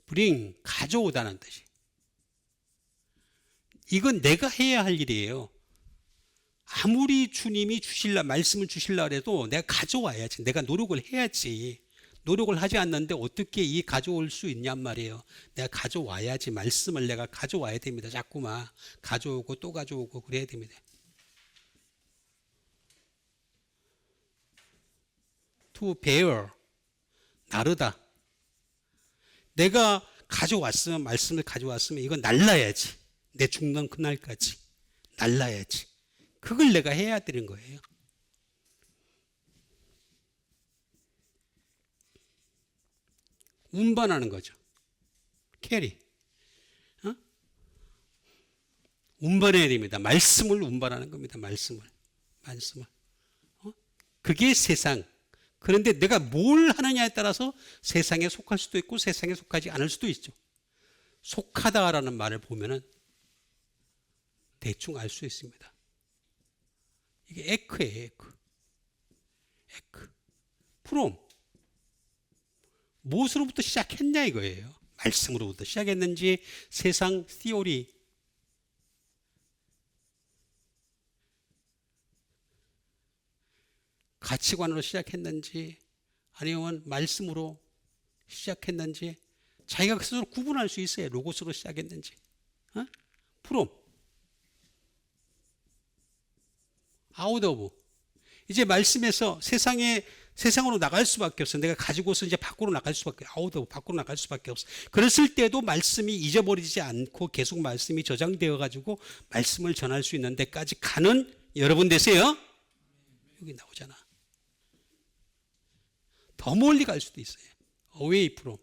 bring, 가져오다는 뜻이. 이건 내가 해야 할 일이에요. 아무리 주님이 말씀을 주실라 해도 내가 가져와야지. 내가 노력을 해야지. 노력을 하지 않는데 어떻게 이 가져올 수 있냔 말이에요. 내가 가져와야지. 말씀을 내가 가져와야 됩니다. 자꾸만 가져오고 또 가져오고 그래야 됩니다. to bear, 나르다. 내가 가져왔으면, 말씀을 가져왔으면 이건 날라야지. 내 죽는 그날까지 날라야지. 그걸 내가 해야 되는 거예요. 운반하는 거죠. 캐리. 운반해야 됩니다. 말씀을 운반하는 겁니다. 말씀을. 그게 세상. 그런데 내가 뭘 하느냐에 따라서 세상에 속할 수도 있고 세상에 속하지 않을 수도 있죠. 속하다라는 말을 보면은 대충 알 수 있습니다. 이게 에크예요. 에크. 프롬. 무엇으로부터 시작했냐 이거예요. 말씀으로부터 시작했는지 세상 티오리, 가치관으로 시작했는지 아니면 말씀으로 시작했는지 자기가 스스로 구분할 수 있어요. 로고스로 시작했는지. 프롬. 아웃 오브. 이제 말씀에서 세상으로 나갈 수밖에 없어. 내가 가지고서 이제 밖으로 나갈 수밖에, 아웃 오브, 밖으로 나갈 수밖에 없어. 그랬을 때도 말씀이 잊어버리지 않고 계속 말씀이 저장되어 가지고 말씀을 전할 수 있는 데까지 가는 여러분 되세요. 여기 나오잖아. 더 멀리 갈 수도 있어요. away from.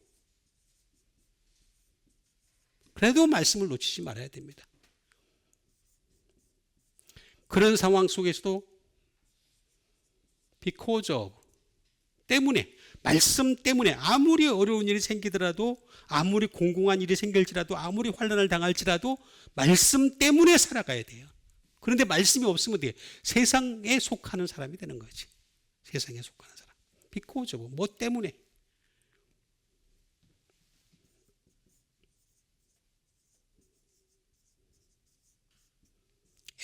그래도 말씀을 놓치지 말아야 됩니다. 그런 상황 속에서도 because of, 때문에, 말씀 때문에 아무리 어려운 일이 생기더라도 아무리 공공한 일이 생길지라도 아무리 환난을 당할지라도 말씀 때문에 살아가야 돼요. 그런데 말씀이 없으면 어떻게 세상에 속하는 사람이 되는 거지. 세상에 속하는 사람. because of, 뭐 때문에.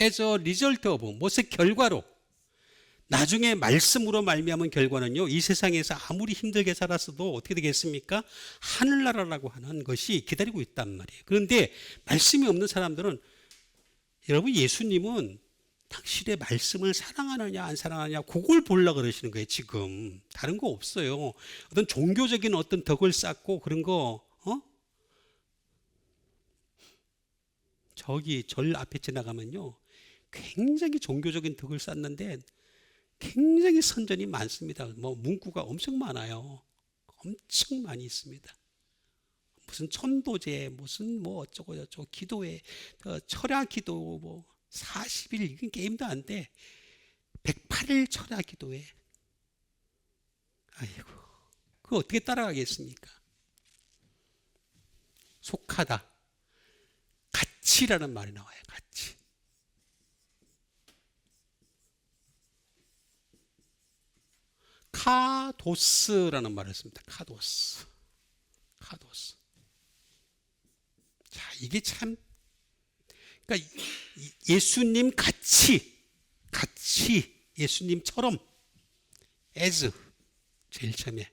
as a result of, 무엇의 결과로. 나중에 말씀으로 말미암은 결과는요, 이 세상에서 아무리 힘들게 살았어도 어떻게 되겠습니까? 하늘나라라고 하는 것이 기다리고 있단 말이에요. 그런데 말씀이 없는 사람들은, 여러분, 예수님은 당신의 말씀을 사랑하느냐 안 사랑하느냐 그걸 보려고 그러시는 거예요. 지금 다른 거 없어요. 어떤 종교적인 어떤 덕을 쌓고 그런 거, 저기 절 앞에 지나가면요 굉장히 종교적인 덕을 쌓는데 굉장히 선전이 많습니다. 뭐 문구가 엄청 많아요. 엄청 많이 있습니다. 무슨 천도제, 무슨 뭐 어쩌고 저쩌고 기도회, 철야 기도 뭐 40일 이건 게임도 안 돼. 108일 철야 기도회. 아이고, 그거 어떻게 따라가겠습니까? 속하다. 같이라는 말이 나와요. 같이. 카도스라는 말을 씁니다. 카도스. 카도스. 자, 이게 참, 그러니까 예수님 같이 예수님처럼 as 제일 처음에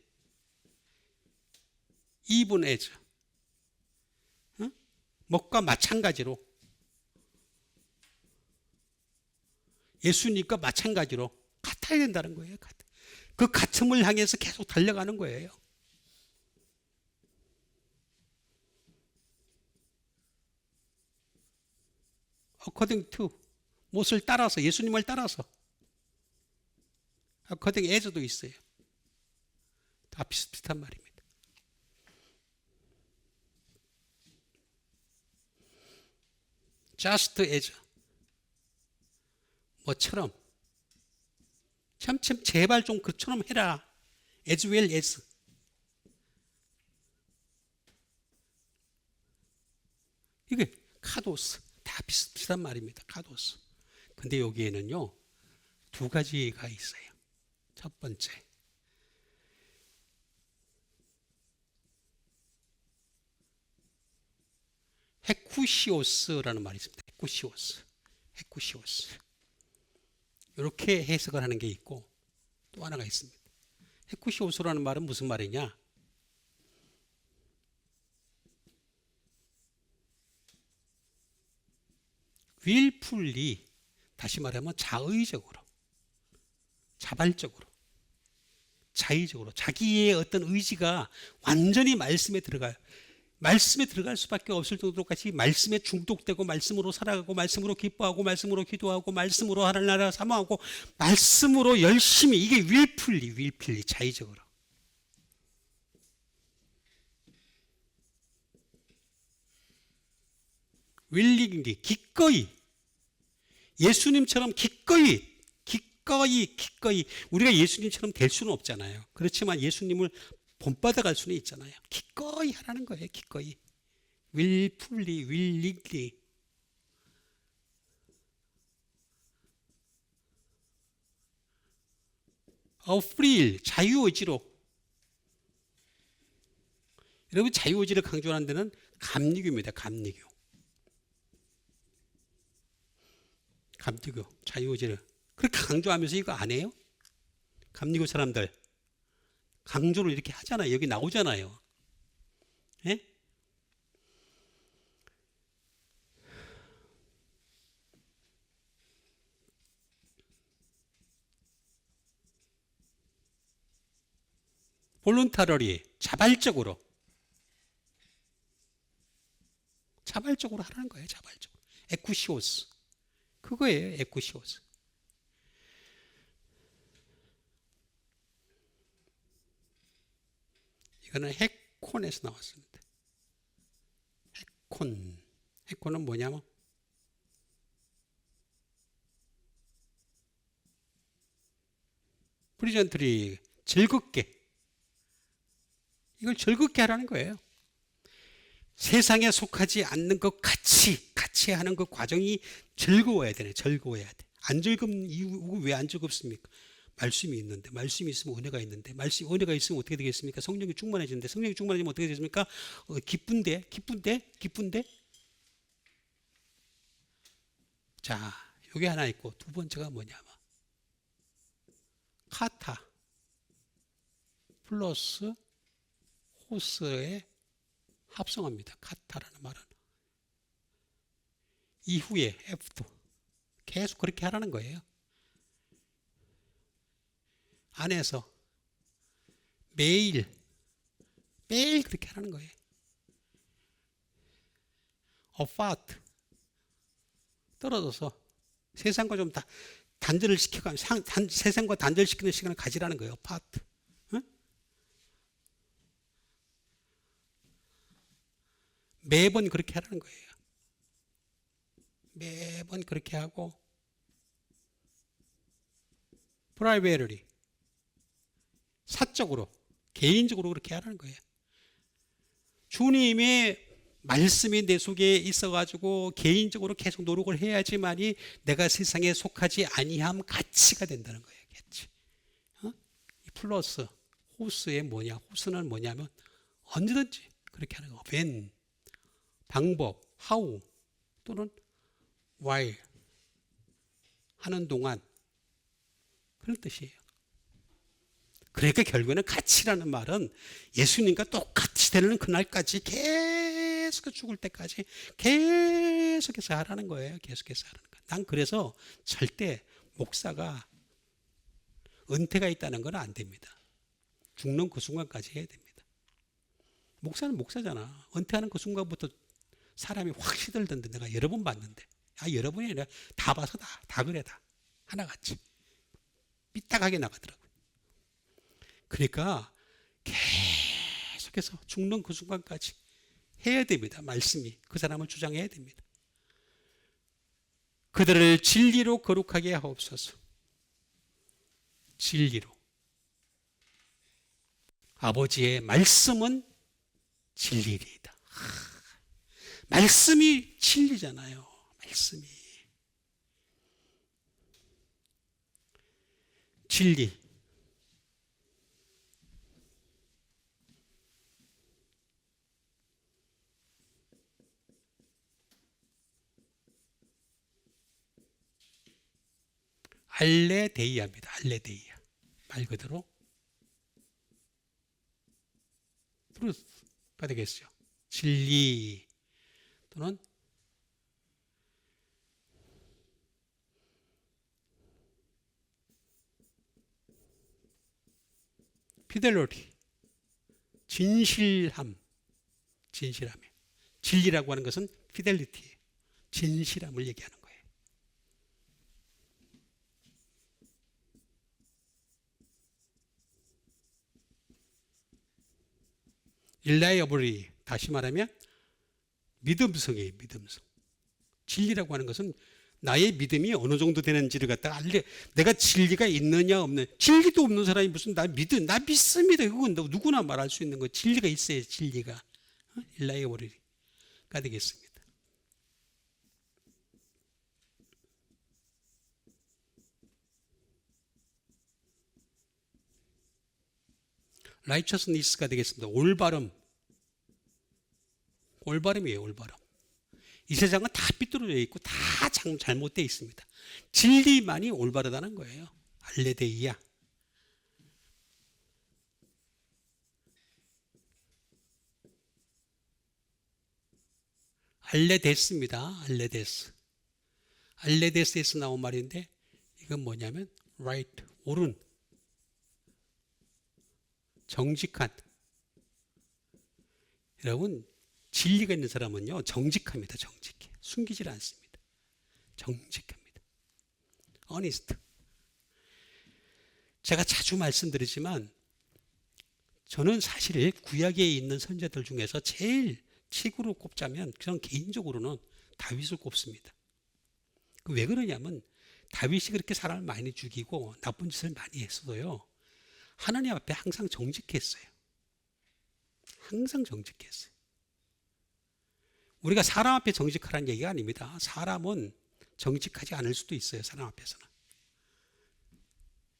even as 뭐과 마찬가지로 예수님과 마찬가지로 같아야 된다는 거예요. 그 같음을 향해서 계속 달려가는 거예요. according to 무엇을 따라서 예수님을 따라서 according as도 있어요. 다 비슷비슷한 말입니다. just as 뭐처럼 참 제발 좀 그처럼 해라. as well as 이게 카도스 다 비슷비슷한 말입니다. 카도스. 근데 여기에는요 2가지가 있어요. 첫 번째 헤쿠시오스라는 말이 있습니다. 헤쿠시오스. 이렇게 해석을 하는 게 있고 또 하나가 있습니다. 헤쿠시오스라는 말은 무슨 말이냐? willfully, 다시 말하면 자의적으로, 자발적으로, 자의적으로 자기의 어떤 의지가 완전히 말씀에 들어가요. 말씀에 들어갈 수밖에 없을 정도까지 말씀에 중독되고 말씀으로 살아가고 말씀으로 기뻐하고 말씀으로 기도하고 말씀으로 하나님 나라 사모하고 말씀으로 열심히 이게 willfully 자의적으로 willingly 기꺼이 예수님처럼 기꺼이 우리가 예수님처럼 될 수는 없잖아요. 그렇지만 예수님을 본받아갈 수는 있잖아요. 기꺼이 하라는 거예요. 기꺼이 willfully, willingly free will, 자유의지로. 여러분 자유의지를 강조하는 데는 감리교입니다. 감리교, 자유의지를 그렇게 강조하면서 이거 안 해요? 감리교 사람들 강조를 이렇게 하잖아요. 여기 나오잖아요. 예? 볼론타러리 자발적으로 하라는 거예요. 자발적으로. 에쿠시오스 그거예요. 에쿠시오스. 이거는 헤콘에서 나왔습니다. 헤콘은 뭐냐면 프리전트리 즐겁게 이걸 즐겁게 하라는 거예요. 세상에 속하지 않는 것 같이 하는 그 과정이 즐거워야 되네. 즐거워야 돼. 안 즐거운 이유 왜 안 즐겁습니까? 말씀이 있는데 말씀이 있으면 은혜가 있는데 은혜가 있으면 어떻게 되겠습니까? 성령이 충만해지는데 성령이 충만해지면 어떻게 되겠습니까? 기쁜데 자 여기 하나 있고 두 번째가 뭐냐면 카타 플러스 호스의 합성어입니다. 카타라는 말은 이후에 F도 계속 그렇게 하라는 거예요. 안에서 매일 그렇게 하라는 거예요. apart 떨어져서 세상과 좀 단절을 시키고 세상과 단절시키는 시간을 가지라는 거예요. apart. 응? 매번 그렇게 하라는 거예요. 매번 그렇게 하고 privately 사적으로 개인적으로 그렇게 하라는 거예요. 주님의 말씀이 내 속에 있어가지고 개인적으로 계속 노력을 해야지만이 내가 세상에 속하지 아니함 가치가 된다는 거예요. 가치. 이 플러스 호스의 뭐냐? 호스는 뭐냐면 언제든지 그렇게 하는 거. when 방법, how 또는 while 하는 동안 그런 뜻이에요. 그러니까 결국에는 가치라는 말은 예수님과 똑같이 되는 그날까지 계속 죽을 때까지 계속해서 하라는 거예요. 계속해서 하라는 거예요. 난 그래서 절대 목사가 은퇴가 있다는 건 안 됩니다. 죽는 그 순간까지 해야 됩니다. 목사는 목사잖아. 은퇴하는 그 순간부터 사람이 확 시들던데 내가 여러 번 봤는데 여러 번이 아니라 다 봐서 다 그래 다 하나같이 삐딱하게 나가더라고요. 그러니까 계속해서 죽는 그 순간까지 해야 됩니다. 말씀이 그 사람을 주장해야 됩니다. 그들을 진리로 거룩하게 하옵소서. 진리로. 아버지의 말씀은 진리이다. 말씀이 진리잖아요. 말씀이 진리. 알레데이아입니다. 알레데이아. 말 그대로 트루스가 되겠죠. 진리 또는 피델리티. 진실함. 진실함이에요. 진리라고 하는 것은 피델리티예요. 진실함을 얘기하는 거예요. reliability, 다시 말하면 믿음성이에요. 믿음성. 진리라고 하는 것은 나의 믿음이 어느 정도 되는지를 갖다가 내가 진리가 있느냐 없느냐. 진리도 없는 사람이 무슨 나 믿습니다. 그건 누구나 말할 수 있는 거. 진리가 있어야 진리가 reliability가 되겠습니다. righteousness가 되겠습니다. 올바름이에요. 올바름. 이 세상은 다 삐뚤어져 있고 다 잘못되어 있습니다. 진리만이 올바르다는 거예요. 알레데이야. 알레데스입니다. 알레데스. 알레데스에서 나온 말인데 이건 뭐냐면 right, 옳은, 정직한. 여러분 진리가 있는 사람은요 정직합니다. 정직해. 숨기질 않습니다. 정직합니다. honest. 제가 자주 말씀드리지만 저는 사실 구약에 있는 선지자들 중에서 제일 최고로 꼽자면 저는 개인적으로는 다윗을 꼽습니다. 왜 그러냐면 다윗이 그렇게 사람을 많이 죽이고 나쁜 짓을 많이 했어도요 하나님 앞에 항상 정직했어요. 항상 정직했어요. 우리가 사람 앞에 정직하라는 얘기가 아닙니다. 사람은 정직하지 않을 수도 있어요. 사람 앞에서는.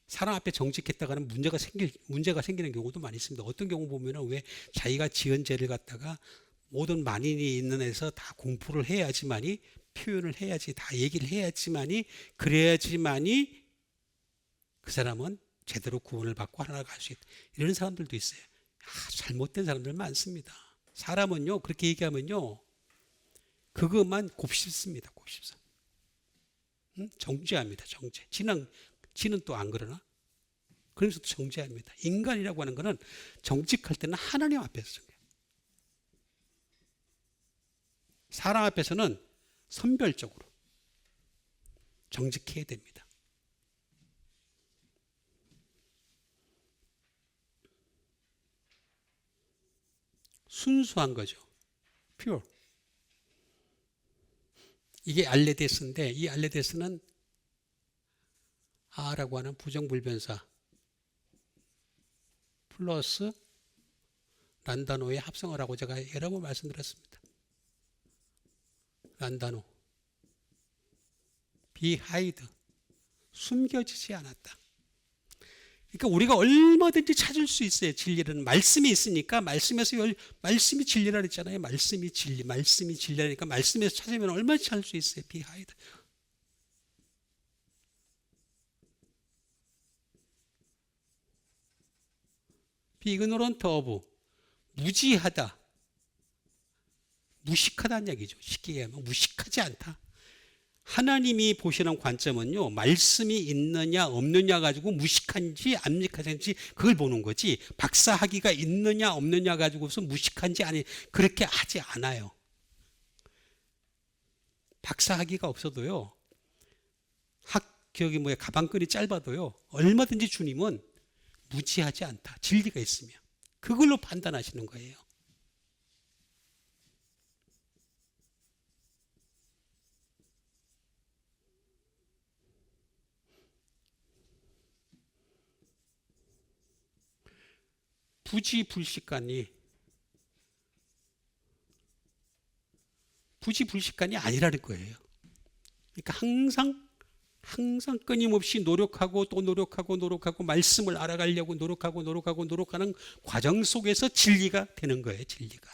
사람 앞에 정직했다가는 문제가 생기는 경우도 많이 있습니다. 어떤 경우 보면은 왜 자기가 지은 죄를 갖다가 모든 만인이 있는 데서 다 공포를 해야지만이 표현을 해야지 다 얘기를 해야지만이 그래야지만이 그 사람은 제대로 구원을 받고 하나님 갈 수 있다. 이런 사람들도 있어요. 잘못된 사람들 많습니다. 사람은요 그렇게 얘기하면요 그것만 곱씹습니다. 곱씹어. 정죄합니다. 정죄. 지는 또 안 그러나? 그러면서 또 정죄합니다. 인간이라고 하는 것은 정직할 때는 하나님 앞에서 정죄해요. 사람 앞에서는 선별적으로 정직해야 됩니다. 순수한 거죠. pure. 이게 알레데스인데 이 알레데스는 아라고 하는 부정불변사 플러스 란다노의 합성어라고 제가 여러 번 말씀드렸습니다. 라는 단어. be hide. 숨겨지지 않았다. 그러니까 우리가 얼마든지 찾을 수 있어요. 진리는 말씀이 있으니까 말씀에서 말씀이 진리라 그랬잖아요. 말씀이 진리, 말씀이 진리라니까 말씀에서 찾으면 얼마든지 찾을 수 있어요. be hide. be ignorant of. 무지하다. 무식하다는 얘기죠. 쉽게 얘기하면 무식하지 않다. 하나님이 보시는 관점은요, 말씀이 있느냐 없느냐 가지고 무식한지 안 무식한지 그걸 보는 거지, 박사학위가 있느냐 없느냐 가지고서 무식한지 아니, 그렇게 하지 않아요. 박사학위가 없어도요, 저기 가방끈이 짧아도요, 얼마든지 주님은 무지하지 않다. 진리가 있으면 그걸로 판단하시는 거예요. 부지불식간이 아니라는 거예요. 그러니까 항상 끊임없이 노력하고 또 노력하고 말씀을 알아가려고 노력하는 과정 속에서 진리가 되는 거예요. 진리가.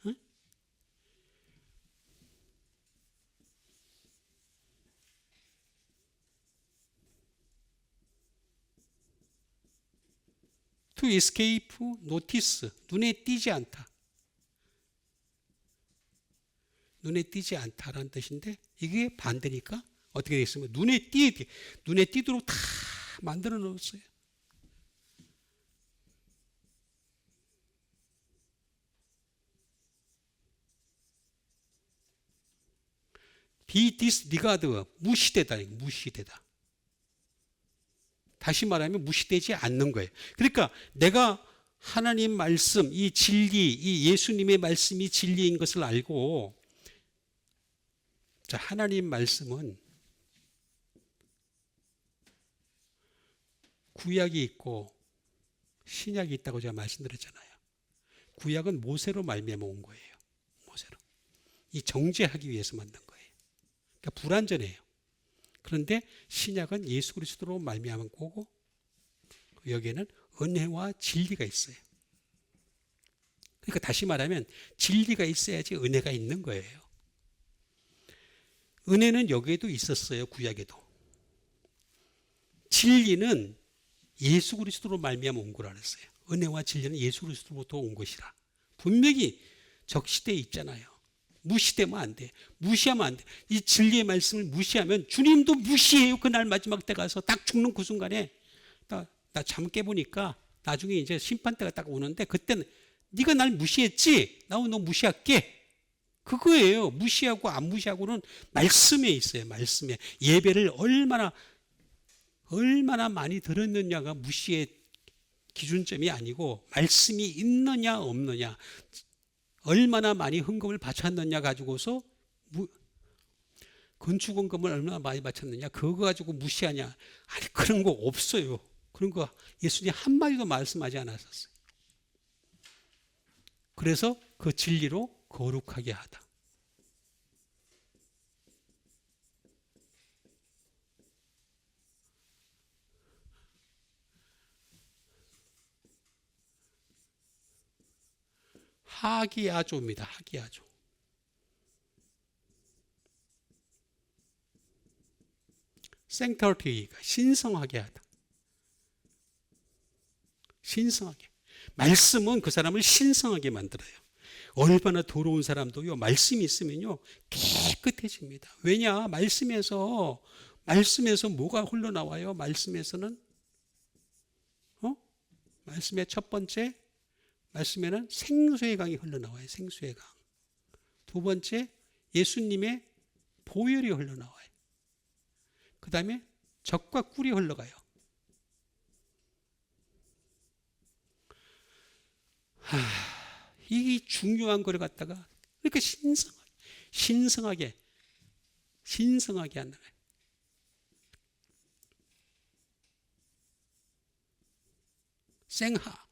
응? To escape notice. 눈에 띄지 않다. 눈에 띄지 않다라는 뜻인데 이게 반대니까 어떻게 되겠습니까? 눈에 띄도록 다 만들어 놓았어요. be disregard. 무시되다. 다시 말하면 무시되지 않는 거예요. 그러니까 내가 하나님 말씀, 이 진리, 이 예수님의 말씀이 진리인 것을 알고, 자, 하나님 말씀은 구약이 있고 신약이 있다고 제가 말씀드렸잖아요. 구약은 모세로 말미암아 온 거예요. 모세로. 이 정죄하기 위해서 만든 거예요. 그러니까 불완전해요. 그런데 신약은 예수 그리스도로 말미암은 거고, 여기에는 은혜와 진리가 있어요. 그러니까 다시 말하면 진리가 있어야지 은혜가 있는 거예요. 은혜는 여기에도 있었어요. 구약에도. 진리는 예수 그리스도로 말미암아 온 거라 그랬어요. 은혜와 진리는 예수 그리스도로부터 온 것이라. 분명히 적시대에 있잖아요. 무시되면 안 돼. 무시하면 안 돼. 이 진리의 말씀을 무시하면 주님도 무시해요. 그날 마지막 때 가서 딱 죽는 그 순간에 나 잠 깨보니까 나중에 이제 심판 때가 딱 오는데 그때는 네가 날 무시했지? 나 오늘 너 무시할게. 그거예요. 무시하고 안 무시하고는 말씀에 있어요. 말씀에. 예배를 얼마나 많이 들었느냐가 무시의 기준점이 아니고 말씀이 있느냐 없느냐, 얼마나 많이 헌금을 바쳤느냐 가지고서 건축헌금을 얼마나 많이 바쳤느냐 그거 가지고 무시하냐, 아니 그런 거 없어요. 그런 거 예수님 한마디도 말씀하지 않았었어요. 그래서 그 진리로 거룩하게 하다. 하기야조입니다. 하기야조. 생터티가 신성하게 하다. 신성하게. 말씀은 그 사람을 신성하게 만들어요. 얼마나 더러운 사람도요, 말씀이 있으면요, 깨끗해집니다. 왜냐? 말씀에서 뭐가 흘러나와요? 말씀에서는, 말씀의 첫 번째, 말씀에는 생수의 강이 흘러나와요. 생수의 강. 두 번째, 예수님의 보혈이 흘러나와요. 그 다음에 젖과 꿀이 흘러가요. 이 중요한 거를 갖다가 그러니까 신성하게 한다.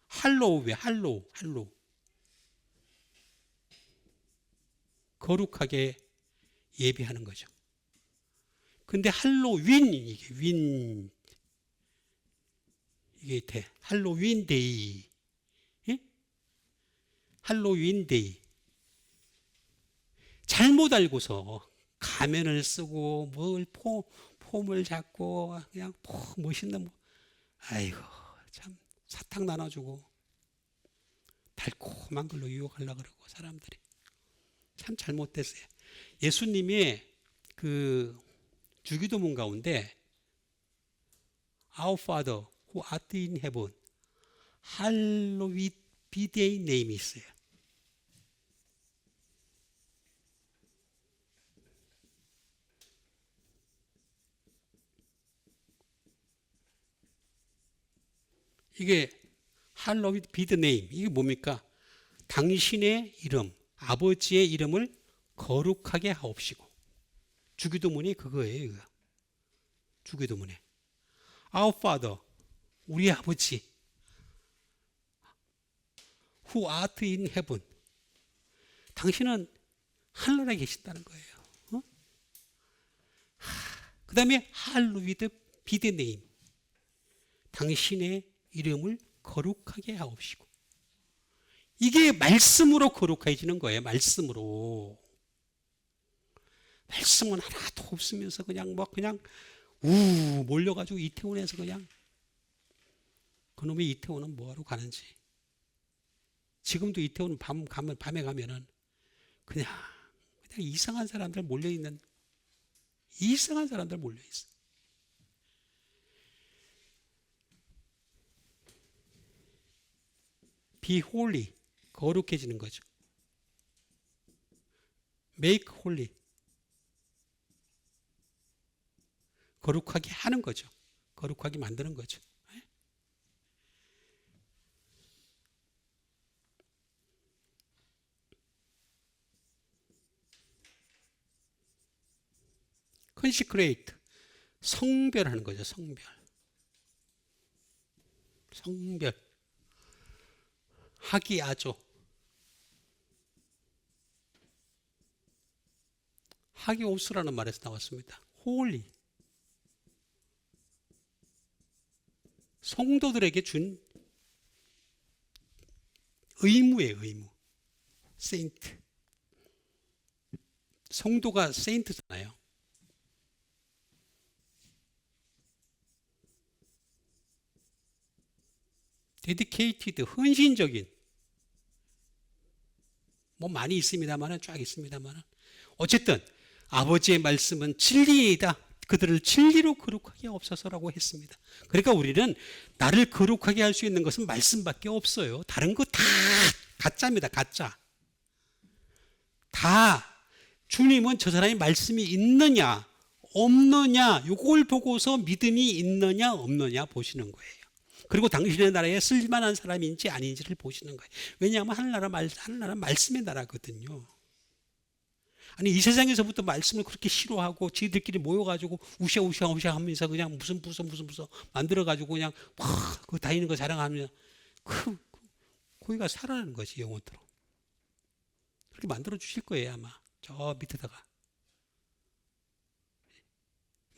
할로우. 거룩하게 예배하는 거죠. 근데 할로윈, 이게 윈, 이게 할로윈 데이, 예? 할로윈 데이. 잘못 알고서 가면을 쓰고 뭘 폼을 잡고 그냥 멋있는 뭐, 아이고 참 사탕 나눠주고 달콤한 걸로 유혹하려고 그러고 사람들이 참 잘못됐어요. 예수님의 그 주기도문 가운데 Our Father who art in heaven, hallowed be thy name이 있어요. 이게 hallowed be the name, 이게 뭡니까? 당신의 이름, 아버지의 이름을 거룩하게 하옵시고. 주기도문이 그거예요. 이거. 주기도문에 Our Father, 우리 아버지, who art in heaven, 당신은 하늘에 계신다는 거예요. 어? 그 다음에 hallowed be the name, 당신의 이름을 거룩하게 하옵시고. 이게 말씀으로 거룩해지는 거예요. 말씀으로. 말씀은 하나도 없으면서 그냥 몰려가지고 이태원에서 그냥 그놈의 이태원은 뭐하러 가는지. 지금도 이태원 밤에 가면은 그냥 이상한 사람들 몰려있는, 이상한 사람들 몰려있어. Be holy, 거룩해지는 거죠. Make holy, 거룩하게 하는 거죠. 거룩하게 만드는 거죠. consecrate, 성별하는 거죠. 성별. 하기야조. 하기오스라는 말에서 나왔습니다. holy. 성도들에게 준 의무예요. 의무. 세인트. 성도가 세인트잖아요. 데디케이티드, 헌신적인, 뭐 많이 있습니다만은, 쫙 있습니다만은, 어쨌든 아버지의 말씀은 진리이다. 그들을 진리로 거룩하게 하옵소서라고 했습니다. 그러니까 우리는 나를 거룩하게 할 수 있는 것은 말씀밖에 없어요. 다른 거 다 가짜입니다. 가짜. 다 주님은 저 사람이 말씀이 있느냐 없느냐 이걸 보고서 믿음이 있느냐 없느냐 보시는 거예요. 그리고 당신의 나라에 쓸만한 사람인지 아닌지를 보시는 거예요. 왜냐하면 하늘나라 말씀의 나라거든요. 아니 이 세상에서부터 말씀을 그렇게 싫어하고 지들끼리 모여가지고 우샤 하면서 그냥 무슨 만들어가지고 그냥 막 그 다니는 거 자랑하면 거기가 살아나는 거지. 영원토록 그렇게 만들어 주실 거예요. 아마 저 밑에다가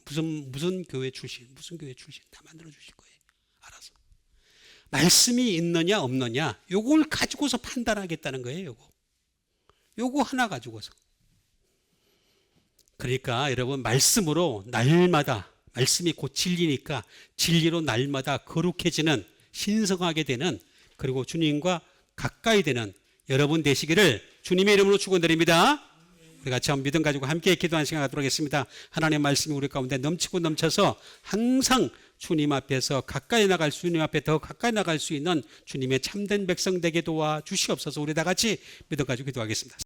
무슨 교회 출신 다 만들어 주실 거예요. 알아서 말씀이 있느냐 없느냐 요걸 가지고서 판단하겠다는 거예요. 요거 하나 가지고서. 그러니까 여러분 말씀으로 날마다, 말씀이 곧 진리니까 진리로 날마다 거룩해지는, 신성하게 되는, 그리고 주님과 가까이 되는 여러분 되시기를 주님의 이름으로 축원드립니다. 우리 같이 한번 믿음 가지고 함께 기도하는 시간 갖도록 하겠습니다. 하나님의 말씀이 우리 가운데 넘치고 넘쳐서 항상 주님 앞에서 가까이 나갈 수, 주님 앞에 더 가까이 나갈 수 있는 주님의 참된 백성 되게 도와 주시옵소서. 우리 다 같이 믿음 가지고 기도하겠습니다.